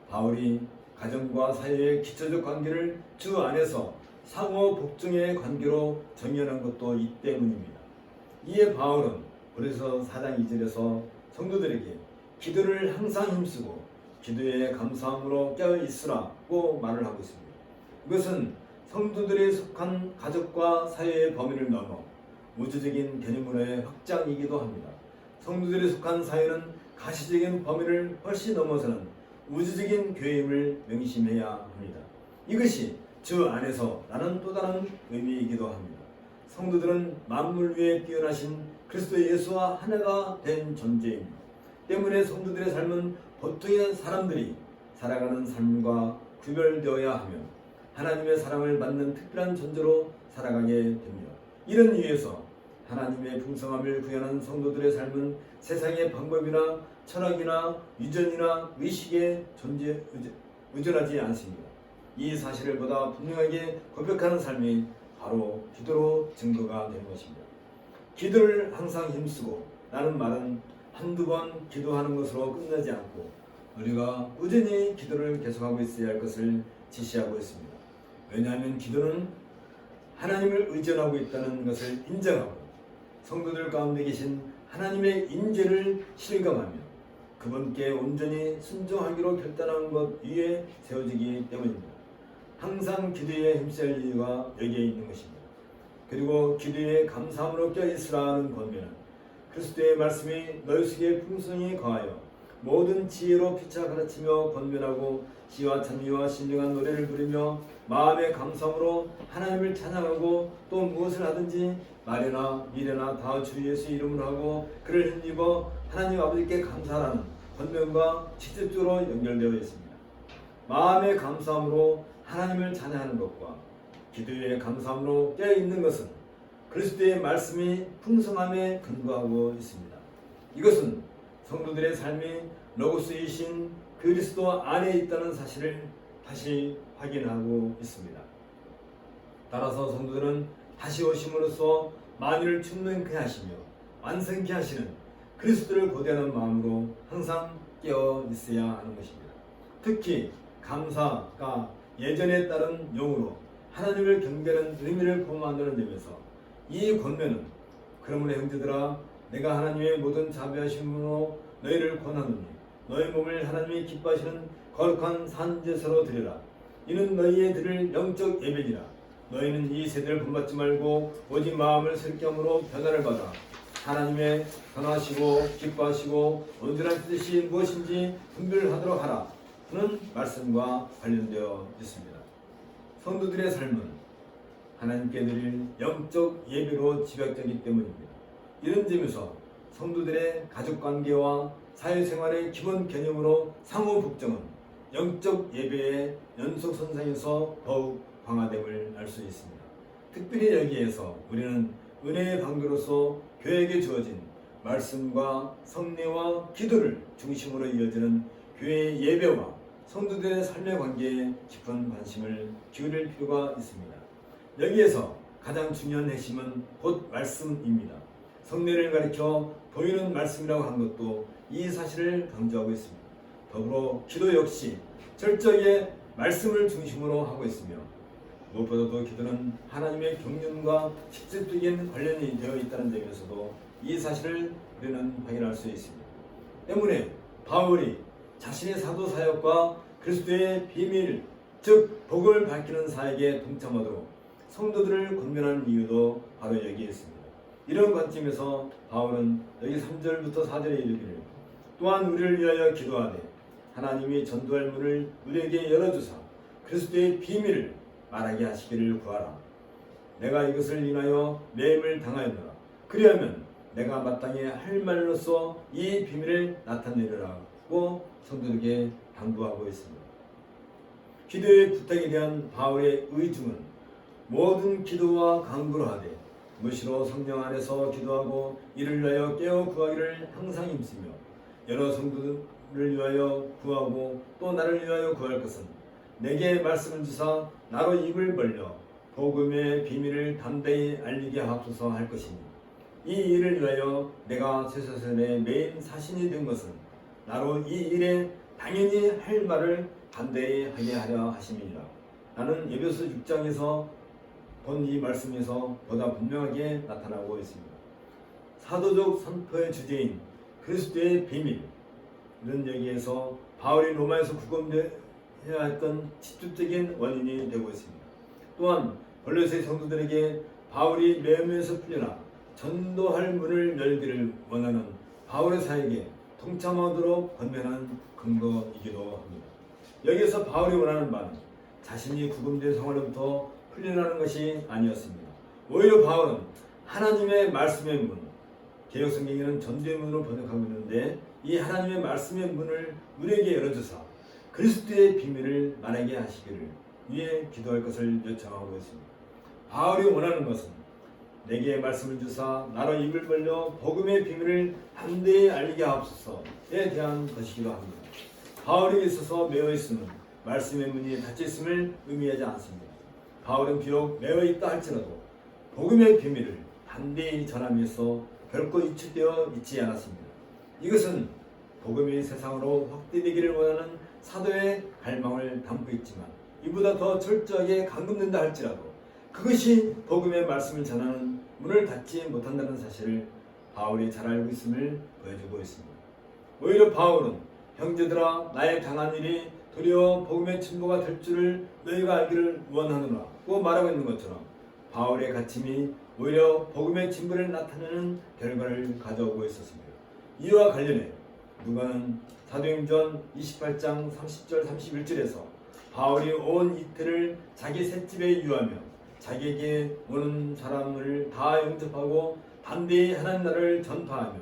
바울이 가정과 사회의 기초적 관계를 주 안에서 상호 복종의 관계로 정의하는 것도 이 때문입니다. 이에 바울은 고린도서 4장 2절에서 성도들에게 기도를 항상 힘쓰고 기도에 감사함으로 깨어있으라고 말을 하고 있습니다. 이것은 성도들이 속한 가족과 사회의 범위를 넘어 우주적인 개념으로의 확장이기도 합니다. 성도들이 속한 사회는 가시적인 범위를 훨씬 넘어서는 우주적인 교회임을 명심해야 합니다. 이것이 주 안에서 라는 또 다른 의미이기도 합니다. 성도들은 만물 위에 뛰어나신 그리스도 예수와 하나가 된 존재입니다. 때문에 성도들의 삶은 보통의 사람들이 살아가는 삶과 구별되어야 하며 하나님의 사랑을 받는 특별한 존재로 살아가게 됩니다. 이런 이유에서 하나님의 풍성함을 구현한 성도들의 삶은 세상의 방법이나 철학이나 유전이나 의식에 의존하지 않습니다. 이 사실을 보다 분명하게 고백하는 삶이 바로 기도로 증거가 되는 것입니다. 기도를 항상 힘쓰고 라는 말은 한두 번 기도하는 것으로 끝나지 않고 우리가 꾸준히 기도를 계속하고 있어야 할 것을 지시하고 있습니다. 왜냐하면 기도는 하나님을 의존하고 있다는 것을 인정하고 성도들 가운데 계신 하나님의 인재를 실감하며 그분께 온전히 순종하기로 결단한 것 위에 세워지기 때문입니다. 항상 기도에 힘써야 할 이유가 여기에 있는 것입니다. 그리고 기도에 감사함으로 껴있으라는 권면은 그리스도의 말씀이 너희 속에 풍성히 거하여 모든 지혜로 피차 가르치며 권면하고 시와 찬미와 신령한 노래를 부르며 마음의 감사함으로 하나님을 찬양하고 또 무엇을 하든지 말이나 일이나 다 주 예수 이름으로 하고 그를 힘입어 하나님 아버지께 감사하라는 권면과 직접적으로 연결되어 있습니다. 마음의 감사함으로 하나님을 찬양하는 것과 기도의 감사함으로 깨어있는 것은 그리스도의 말씀이 풍성함에 근거하고 있습니다. 이것은 성도들의 삶이 로고스이신 그리스도 안에 있다는 사실을 다시 확인하고 있습니다. 따라서 성도들은 다시 오심으로써 만유를 충만케 하시며 완성케 하시는 그리스도를 고대하는 마음으로 항상 깨어 있어야 하는 것입니다. 특히 감사가 예전에 따른 용어로 하나님을 경배하는 의미를 포함한다는 점에서 이 권면은 그러므로 형제들아 내가 하나님의 모든 자비하심으로 너희를 권하노니 너희 몸을 하나님이 기뻐하시는 거룩한 산제사로 드리라. 이는 너희의 드릴 영적 예배니라. 너희는 이 세대를 본받지 말고 오직 마음을 새롭게 함으로 변화를 받아 하나님의 선하시고 기뻐하시고 온전한 뜻이 무엇인지 분별하도록 하라 는 말씀과 관련되어 있습니다. 성도들의 삶은 하나님께 드릴 영적 예배로 집약되기 때문입니다. 이런 점에서 성도들의 가족관계와 사회생활의 기본 개념으로 상호 복종은 영적 예배의 연속선상에서 더욱 강화됨을 알 수 있습니다. 특별히 여기에서 우리는 은혜의 방도로서 교회에게 주어진 말씀과 성례와 기도를 중심으로 이어지는 교회의 예배와 성도들의 삶의 관계에 깊은 관심을 기울일 필요가 있습니다. 여기에서 가장 중요한 핵심은 곧 말씀입니다. 성례를 가리켜 보이는 말씀이라고 한 것도 이 사실을 강조하고 있습니다. 더불어 기도 역시 철저하게 말씀을 중심으로 하고 있으며 무엇보다도 기도는 하나님의 경륜과 직접적인 관련이 되어 있다는 점에서도 이 사실을 우리는 확인할 수 있습니다. 때문에 바울이 자신의 사도 사역과 그리스도의 비밀, 즉 복음을 밝히는 사역에 동참하도록 성도들을 권면하는 이유도 바로 여기에 있습니다. 이런 관점에서 바울은 여기 3절부터 4절에 이르기를 또한 우리를 위하여 기도하되 하나님이 전도할 문을 우리에게 열어주사 그리스도의 비밀을 말하게 하시기를 구하라. 내가 이것을 인하여 매임을 당하였노라. 그리하면 내가 마땅히 할 말로써 이 비밀을 나타내리라고 성도들에게 당부하고 있습니다. 기도의 부탁에 대한 바울의 의중은 모든 기도와 간구로 하되 무시로 성령 안에서 기도하고 이를 위하여 깨어 구하기를 항상 힘쓰며 여러 성도들을 위하여 구하고 또 나를 위하여 구할 것은 내게 말씀을 주사 나로 입을 벌려 복음의 비밀을 담대히 알리게 하옵소서 할 것이니 이 일을 위하여 내가 쇠사슬의 메인 사신이 된 것은 나로 이 일에 당연히 할 말을 담대히 하게 하려 하심이니라. 나는 에베소 6장에서 본 이 말씀에서 보다 분명하게 나타나고 있습니다. 사도적 선포의 주제인 그리스도의 비밀 이런 얘기에서 바울이 로마에서 구금되어야 했던 직접적인 원인이 되고 있습니다. 또한 골로새 성도들에게 바울이 매음에서 풀려나 전도할 문을 열기를 원하는 바울의 사역에 동참하도록 권면한 근거이기도 합니다. 여기서 바울이 원하는 바는 자신이 구금된 생활로부터 풀려나는 것이 아니었습니다. 오히려 바울은 하나님의 말씀의 문, 개역성경에는 전도의 문으로 번역하고 있는데 이 하나님의 말씀의 문을 우리에게 열어주사 그리스도의 비밀을 말하게 하시기를 위해 기도할 것을 요청하고 있습니다. 바울이 원하는 것은 내게 말씀을 주사 나로 입을 벌려 복음의 비밀을 담대히 알리게 하옵소서에 대한 것이기도 합니다. 바울에게 있어서 매어 있음은 말씀의 문이 닫혀 있음을 의미하지 않습니다. 바울은 비록 매어 있다 할지라도 복음의 비밀을 담대히 전함에서 결코 위축되어 있지 않았습니다. 이것은 복음이 세상으로 확대되기를 원하는 사도의 갈망을 담고 있지만 이보다 더 철저하게 감금된다 할지라도 그것이 복음의 말씀을 전하는 문을 닫지 못한다는 사실을 바울이 잘 알고 있음을 보여주고 있습니다. 오히려 바울은 형제들아 나의 당한 일이 도리어 복음의 진보가 될 줄을 너희가 알기를 원하노라고 말하고 있는 것처럼 바울의 가침이 오히려 복음의 진보를 나타내는 결과를 가져오고 있었습니다. 이와 관련해 누가는 사도행전 28장 30절 31절에서 바울이 온 이틀을 자기 셋집에 유하며 자기에게 오는 사람을 다 영접하고 담대히 하나님 나라를 전파하며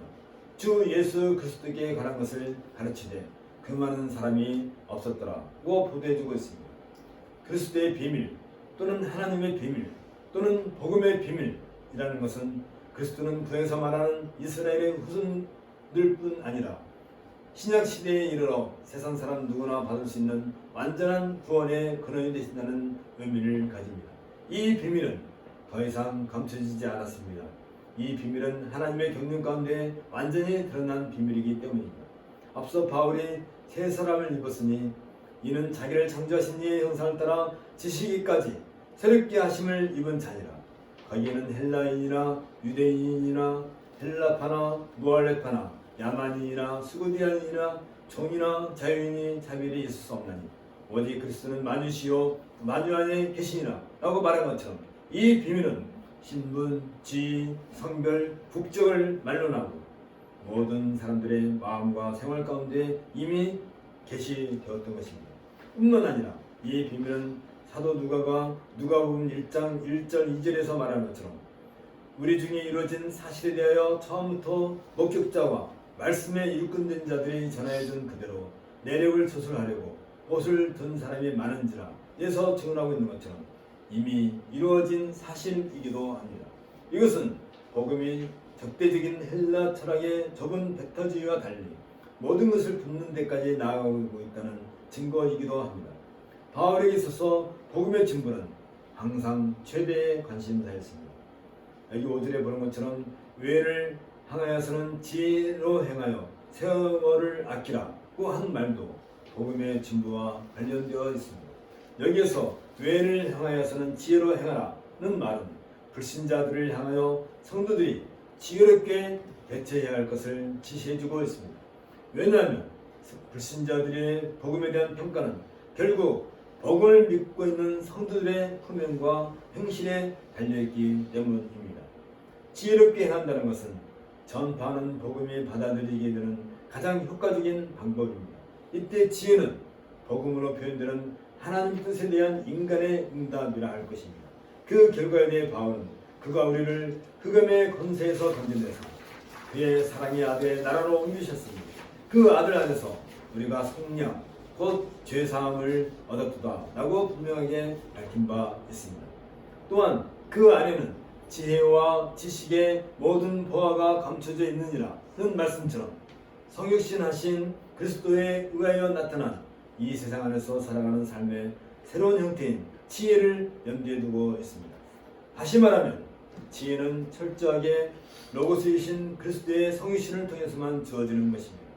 주 예수 그리스도께 관한 것을 가르치되 그 많은 사람이 없었더라고 보도해주고 있습니다. 그리스도의 비밀 또는 하나님의 비밀 또는 복음의 비밀이라는 것은 그리스도는 구에서 말하는 이스라엘의 후손들뿐 아니라 신약 시대에 이르러 세상 사람 누구나 받을 수 있는 완전한 구원의 근원이 되신다는 의미를 가집니다. 이 비밀은 더 이상 감춰지지 않았습니다. 이 비밀은 하나님의 경륜 가운데 완전히 드러난 비밀이기 때문입니다. 앞서 바울이 새 사람을 입었으니 이는 자기를 창조하신 이의 형상을 따라 지시기까지 새롭게 하심을 입은 자니라. 거기에는 헬라인이나 유대인이나 헬라파나 무할레파나 야만인이나 수고디안이나 종이나 자유인이 차별이 있을 수 없나니 오직 그리스도는 만유시요 만유 안에 계시니라 라고 말한 것처럼 이 비밀은 신분, 지위, 성별, 국적을 말론하고 모든 사람들의 마음과 생활 가운데 이미 계시되었던 것입니다. 뿐만 아니라 이 비밀은 사도 누가가 누가복음 1장 1절 2절에서 말하는 것처럼 우리 중에 이루어진 사실에 대하여 처음부터 목격자와 말씀에 일꾼된 자들이 전하여준 그대로 내력을 소술하려고 옷을 든 사람이 많은지라 에서 증언하고 있는 것처럼 이미 이루어진 사실이기도 합니다. 이것은 복음이 적대적인 헬라 철학의 좁은 벡터주의와 달리 모든 것을 붓는 데까지 나아가고 있다는 증거이기도 합니다. 바울에게 있어서 복음의 진보는 항상 최대의 관심사였습니다. 여기 5절에 보는 것처럼 외를 향하여서는 지혜로 행하여 세월을 아끼라고 한 말도 복음의 진보와 관련되어 있습니다. 여기에서 외를 향하여서는 지혜로 행하라는 말은 불신자들을 향하여 성도들이 지혜롭게 대처해야 할 것을 지시해주고 있습니다. 왜냐하면 불신자들의 복음에 대한 평가는 결국 복음을 믿고 있는 성도들의 품행과 행실에 달려있기 때문입니다. 지혜롭게 행한다는 것은 전파하는 복음이 받아들이게 되는 가장 효과적인 방법입니다. 이때 지혜는 복음으로 표현되는 하나님 뜻에 대한 인간의 응답이라 할 것입니다. 그 결과에 대해 바울은 그가 우리를 흑암의 권세에서 던져내사 그의 사랑의 아들의 나라로 옮기셨습니다. 그 아들 안에서 우리가 성령 곧 죄사함을 얻었다 라고 분명하게 밝힌 바 있습니다. 또한 그 안에는 지혜와 지식의 모든 보화가 감춰져 있느니라는 말씀처럼 성육신하신 그리스도에 의하여 나타난 이 세상 안에서 살아가는 삶의 새로운 형태인 지혜를 염두에 두고 있습니다. 다시 말하면 지혜는 철저하게 로고스이신 그리스도의 성육신을 통해서만 주어지는 것입니다.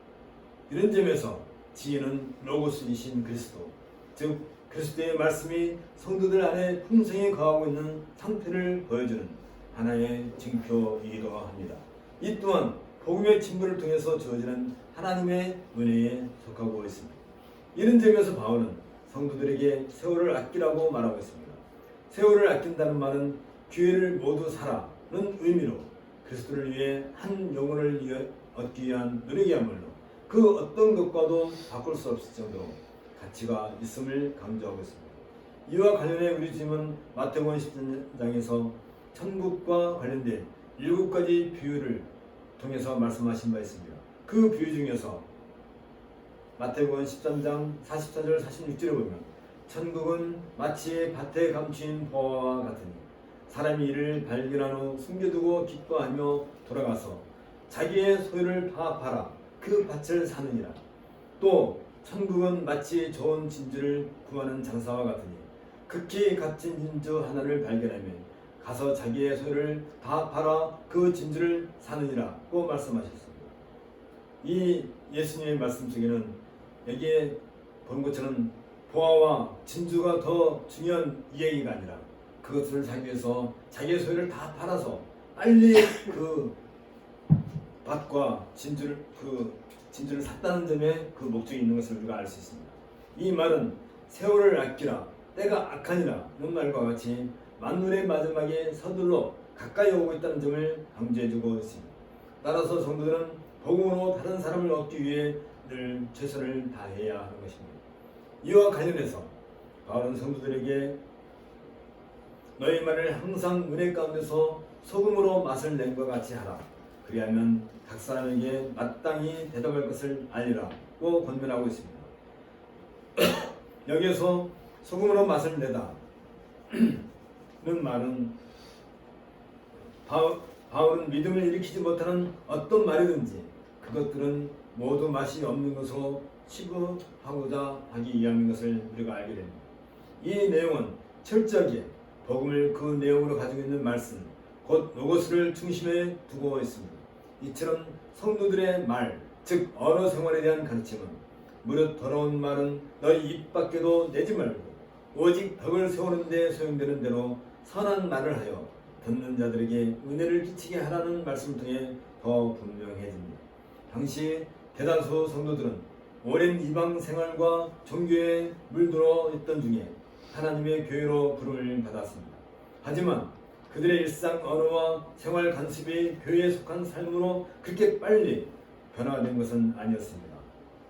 이런 점에서 지혜는 로고스이신 그리스도, 즉 그리스도의 말씀이 성도들 안에 풍성히 거하고 있는 상태를 보여주는 하나의 증표이기도 합니다. 이 또한 복음의 진보를 통해서 주어지는 하나님의 은혜에 속하고 있습니다. 이런 점에서 바울은 성도들에게 세월을 아끼라고 말하고 있습니다. 세월을 아낀다는 말은 기회를 모두 살아는 의미로 그리스도를 위해 한 영혼을 얻기 위한 노력이야말로 그 어떤 것과도 바꿀 수 없을 정도로 가치가 있음을 강조하고 있습니다. 이와 관련해 우리 주님은 마태복음 10장에서 천국과 관련된 7가지 비유를 통해서 말씀하신 바 있습니다. 그 비유 중에서 마태복음 13장 44절 46절에 보면 천국은 마치 밭에 감추인 보화와 같으니 사람이 이를 발견한 후 숨겨두고 기뻐하며 돌아가서 자기의 소유를 다 팔아 그 밭을 사느니라. 또 천국은 마치 좋은 진주를 구하는 장사와 같으니 극히 값진 진주 하나를 발견하면 가서 자기의 소유를 다 팔아 그 진주를 사느니라고 말씀하셨습니다. 이 예수님의 말씀 속에는 여기에 보는 것처럼 보화와 진주가 더 중요한 이야기가 아니라 그것을 사기 위해서 자기의 소유를 다 팔아서 빨리 그 밭과 진주를 샀다는 점에 그 목적이 있는 것을 우리가 알 수 있습니다. 이 말은 세월을 아끼라 때가 악하니라는 말과 같이 만물의 마지막에 서둘러 가까이 오고 있다는 점을 강조해주고 있습니다. 따라서 성도들은 복음으로 다른 사람을 얻기 위해 늘 최선을 다해야 하는 것입니다. 이와 관련해서 바울은 성도들에게 너희 말을 항상 은혜 가운데서 소금으로 맛을 낸 것 같이 하라. 그리하면 각 사람에게 마땅히 대답할 것을 알리라고 권면하고 있습니다. 여기에서 소금으로 맛을 내다 는 말은 바울은 믿음을 일으키지 못하는 어떤 말이든지 그것들은 모두 맛이 없는 것으로 치부하고자 하기 위함인 것을 우리가 알게 됩니다. 이 내용은 철저하게 복음을 그 내용으로 가지고 있는 말씀 곧 로고스를 중심에 두고 있습니다. 이처럼 성도들의 말, 즉 언어 생활에 대한 가르침은 무릇 더러운 말은 너희 입 밖에도 내지 말고 오직 덕을 세우는 데 소용되는 대로 선한 말을 하여 듣는 자들에게 은혜를 끼치게 하라는 말씀을 통해 더 분명해집니다. 당시 대다수 성도들은 오랜 이방 생활과 종교에 물들어 있던 중에 하나님의 교회로 부름을 받았습니다. 하지만 그들의 일상 언어와 생활 간습이 교회에 속한 삶으로 그렇게 빨리 변화된 것은 아니었습니다.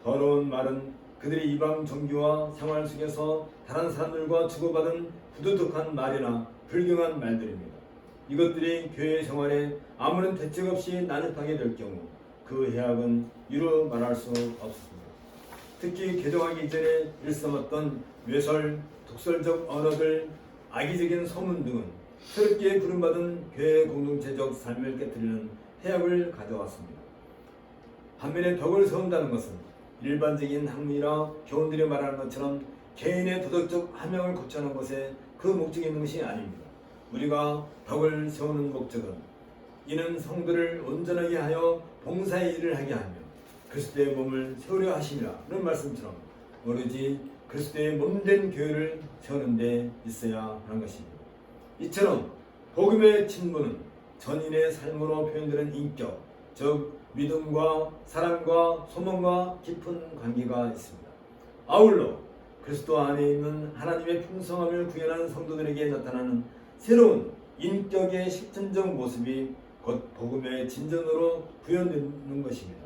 더러운 말은 그들의 이방 종교와 생활 속에서 다른 사람들과 주고받은 부도덕한 말이나 불경한 말들입니다. 이것들이 교회 생활에 아무런 대책 없이 난입하게 될 경우 그 해악은 이루 말할 수 없습니다. 특히 개종하기 이전에 일삼았던 외설, 독설적 언어들, 악의적인 소문 등은 새롭게 부름받은 교회 공동체적 삶을 깨뜨리는 해악을 가져왔습니다. 반면에 덕을 세운다는 것은 일반적인 학문이나 교훈들이 말하는 것처럼 개인의 도덕적 하명을 고치는 것에 그 목적이 있는 것이 아닙니다. 우리가 덕을 세우는 목적은 이는 성도를 온전하게 하여 봉사의 일을 하게 하며 그리스도의 몸을 세우려 하심이라는 말씀처럼 오로지 그리스도의 몸된 교회를 세우는 데 있어야 하는 것입니다. 이처럼 복음의 친분은 전인의 삶으로 표현되는 인격, 즉 믿음과 사랑과 소망과 깊은 관계가 있습니다. 아울러 그리스도 안에 있는 하나님의 풍성함을 구현하는 성도들에게 나타나는 새로운 인격의 실천적 모습이 곧 복음의 진전으로 구현되는 것입니다.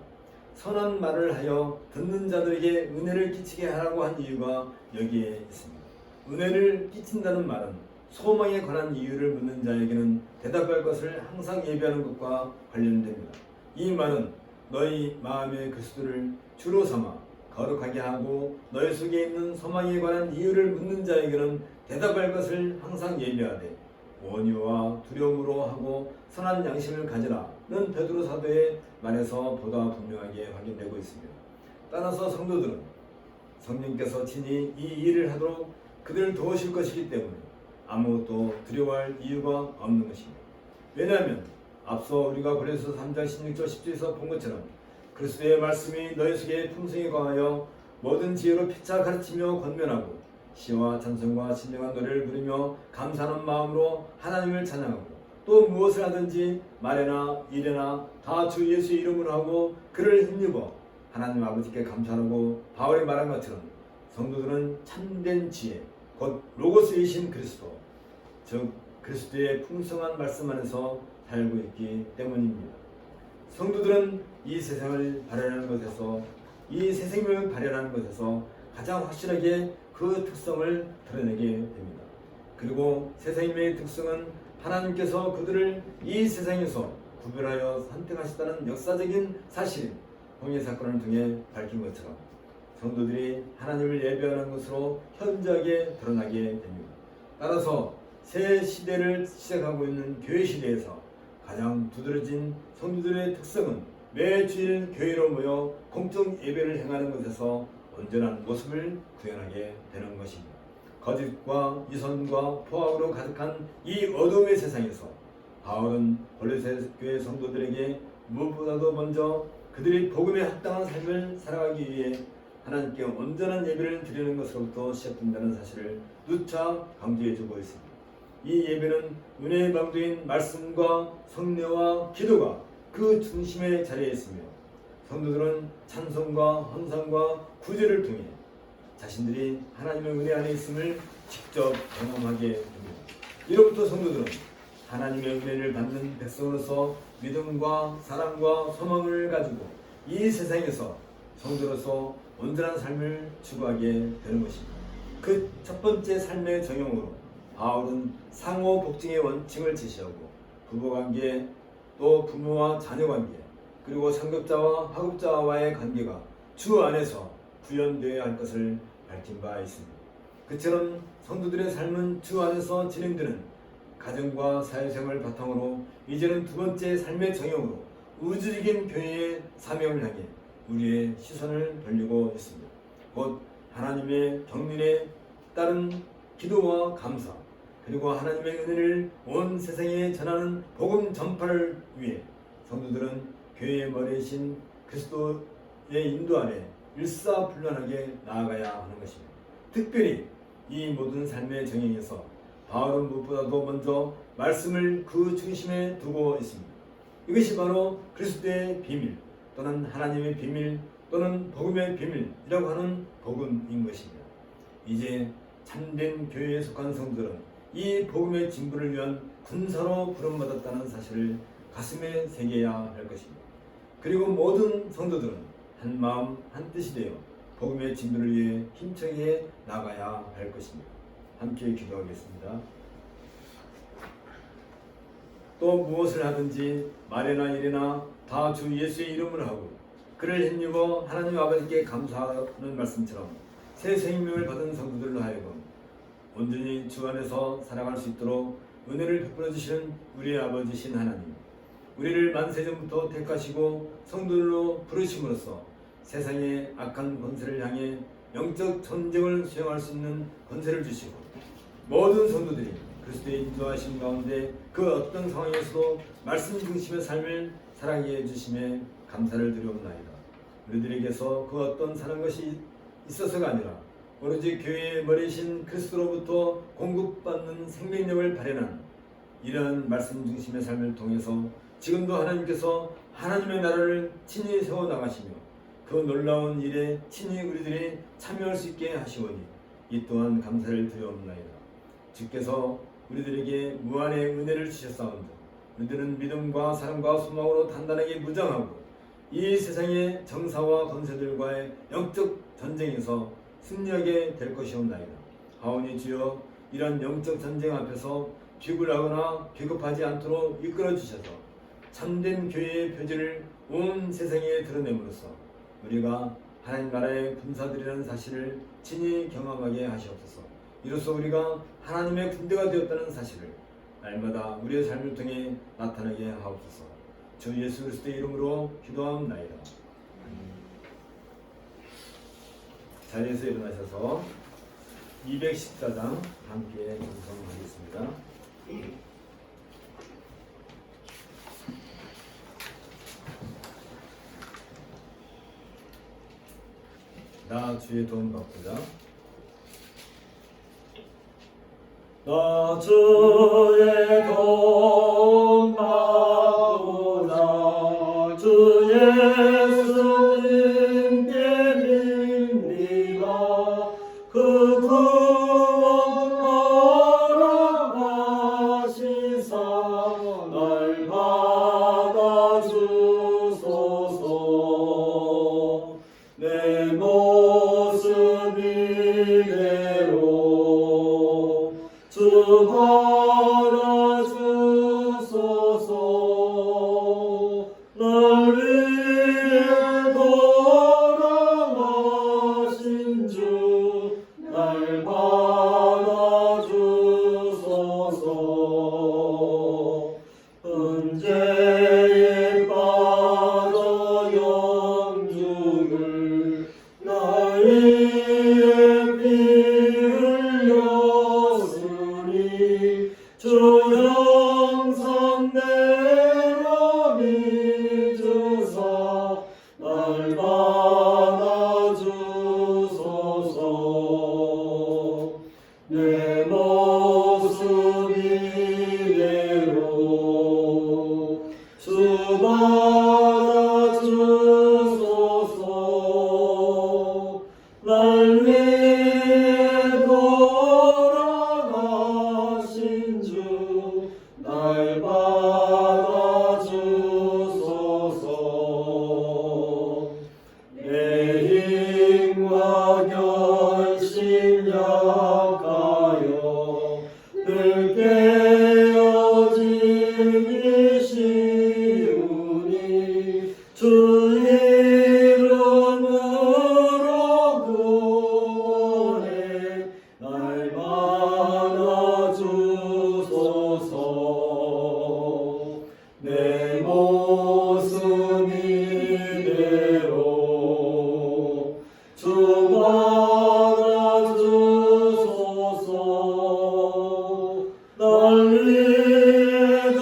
선한 말을 하여 듣는 자들에게 은혜를 끼치게 하라고 한 이유가 여기에 있습니다. 은혜를 끼친다는 말은 소망에 관한 이유를 묻는 자에게는 대답할 것을 항상 예비하는 것과 관련됩니다. 이 말은 너희 마음의 그리스도를 주로 삼아 거룩하게 하고 너희 속에 있는 소망에 관한 이유를 묻는 자에게는 대답할 것을 항상 예비하되 원유와 두려움으로 하고 선한 양심을 가지라는 베드로 사도의 말에서 보다 분명하게 확인되고 있습니다. 따라서 성도들은 성령께서 친히 이 일을 하도록 그들을 도우실 것이기 때문에 아무것도 두려워할 이유가 없는 것입니다. 왜냐하면 앞서 우리가 고린도서 3장 16절 10절에서 본 것처럼 그리스도의 말씀이 너희 속에 풍성히 거하여 모든 지혜로 피차 가르치며 권면하고 시와 찬송과 신령한 노래를 부르며 감사하는 마음으로 하나님을 찬양하고 또 무엇을 하든지 말에나 일에나 다 주 예수의 이름으로 하고 그를 힘입어 하나님 아버지께 감사하고 바울이 말한 것처럼 성도들은 참된 지혜 곧 로고스이신 그리스도 즉 그리스도의 풍성한 말씀 안에서 살고 있기 때문입니다. 성도들은 이 세상을 발현하는 것에서 이 새 생명을 발현하는 것에서 가장 확실하게 그 특성을 드러내게 됩니다. 그리고 새 생명의 특성은 하나님께서 그들을 이 세상에서 구별하여 선택하셨다는 역사적인 사실인 홍해 사건을 통해 밝힌 것처럼 성도들이 하나님을 예배하는 것으로 현저하게 드러나게 됩니다. 따라서 새 시대를 시작하고 있는 교회 시대에서 가장 두드러진 성도들의 특성은 매 주일 교회로 모여 공적 예배를 행하는 것에서 온전한 모습을 구현하게 되는 것입니다. 거짓과 이선과 포악으로 가득한 이 어둠의 세상에서 바울은 골로새 교회 성도들에게 무엇보다도 먼저 그들이 복음에 합당한 삶을 살아가기 위해 하나님께 온전한 예배를 드리는 것으로부터 시작된다는 사실을 누차 강조해주고 있습니다. 이 예배는 은혜의 방도인 말씀과 성례와 기도가 그 중심에 자리에 있으며 성도들은 찬송과 헌상과 구제를 통해 자신들이 하나님의 은혜 안에 있음을 직접 경험하게 됩니다. 이로부터 성도들은 하나님의 은혜를 받는 백성으로서 믿음과 사랑과 소망을 가지고 이 세상에서 성도로서 온전한 삶을 추구하게 되는 것입니다. 그 첫 번째 삶의 정형으로 바울은 상호 복종의 원칙을 제시하고 부부관계 또 부모와 자녀관계 그리고 상급자와 하급자와의 관계가 주 안에서 구현되어야 할 것을 밝힌 바 있습니다. 그처럼 성도들의 삶은 주 안에서 진행되는 가정과 사회생활을 바탕으로 이제는 두 번째 삶의 정형으로 우주적인 교회의 사명을 향해 우리의 시선을 돌리고 있습니다. 곧 하나님의 경륜에 따른 기도와 감사 그리고 하나님의 은혜를 온 세상에 전하는 복음 전파를 위해 성도들은 교회의 머리이신 그리스도의 인도 아래 일사불란하게 나아가야 하는 것입니다. 특별히 이 모든 삶의 정형에서 바울은 무엇보다도 먼저 말씀을 그 중심에 두고 있습니다. 이것이 바로 그리스도의 비밀 또는 하나님의 비밀 또는 복음의 비밀이라고 하는 복음인 것입니다. 이제 참된 교회에 속한 성도들은 이 복음의 진부를 위한 군사로 부름받았다는 사실을 가슴에 새겨야 할 것입니다. 그리고 모든 성도들은 한 마음 한 뜻이 되어 복음의 진부를 위해 힘차게 나가야 할 것입니다. 함께 기도하겠습니다. 또 무엇을 하든지 말이나 일이나 다 주 예수의 이름을 하고 그를 힘입어 하나님 아버지께 감사하는 말씀처럼 새 생명을 받은 성도들로 하여금 온전히 주 안에서 살아갈 수 있도록 은혜를 베풀어 주시는 우리의 아버지신 하나님, 우리를 만세전부터 택하시고 성도들로 부르심으로써 세상의 악한 권세를 향해 영적 전쟁을 수행할 수 있는 권세를 주시고 모든 성도들이 그리스도의 인도하심 가운데 그 어떤 상황에서도 말씀 중심의 삶을 살아가게 해주심에 감사를 드리옵나이다. 우리들에게서 그 어떤 사는 것이 있어서가 아니라 오로지 교회의 머리신 그리스도로부터 공급받는 생명력을 발현한 이러한 말씀 중심의 삶을 통해서 지금도 하나님께서 하나님의 나라를 친히 세워나가시며 그 놀라운 일에 친히 우리들이 참여할 수 있게 하시오니 이 또한 감사를 드리옵나이다. 주께서 우리들에게 무한의 은혜를 주셨사온다. 우리들은 믿음과 사랑과 소망으로 단단하게 무장하고 이 세상의 정사와 권세들과의 영적 전쟁에서 승리하게 될 것이옵나이다. 하오니 주여 이런 영적 전쟁 앞에서 비굴하거나 비겁하지 않도록 이끌어 주셔서 참된 교회의 표지를 온 세상에 드러냄으로써 우리가 하나님 나라의 군사들이라는 사실을 친히 경험하게 하시옵소서. 이로써 우리가 하나님의 군대가 되었다는 사실을 날마다 우리의 삶을 통해 나타나게 하옵소서. 주 예수 그리스도의 이름으로 기도하옵나이다. 자리에서 일어나셔서 214장 함께 전송하겠습니다. 나 주의 도움 받고자 나 주의 도움 받고자 주 예수님께 빕니다. 그 구원 허락하시사 날 받아주소서. 내 모습 이대로 주 받아주소서. 날 위해 돌아가신 주 날 받아주소서. 은재에 빠져 영죽을 날 위해 피 흘렸으니 주 형상대로 믿으사 날 받아주소서. 내 모습 이대로 주 받아주소서. 날 위해 돌아가신 주 날 받아주소서. 내 힘과 결심 약하여 늘 깨어지기 쉬우니 주 이름으로 구원해 날 받아주소서. 내 모습 이대로 주 받아주소서. 날 위해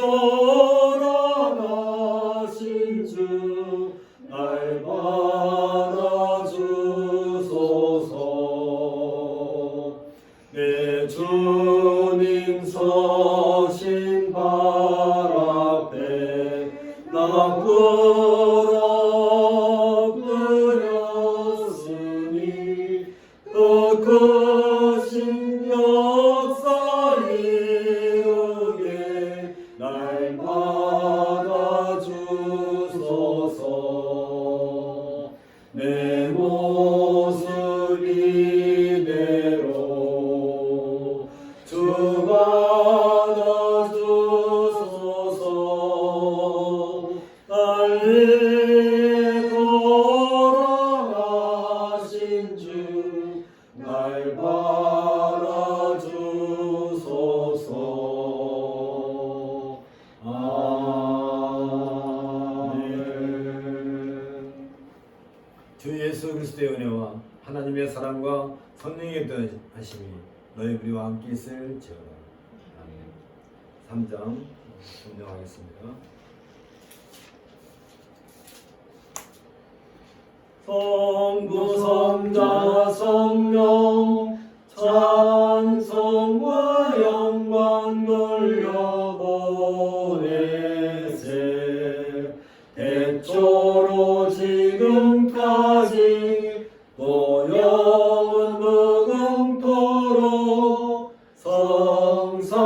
돌아가신 주 날 받아주소서. 내 주님 서신 발 앞에 나 엎드렸으니 더 크신 역사 이루게 날 받아주소서. 내 모습 이대로 주 받아주소서. 그리스도의 은혜와 하나님의 사랑과 성령의 하심이 너희 우리와 함께 있을지어다. 아멘. 3장 성령하겠습니다. 성부 성자 성령 찬송과 영광 돌려보내세 대초로 지금까지 또 영원 무궁토록 성삼위께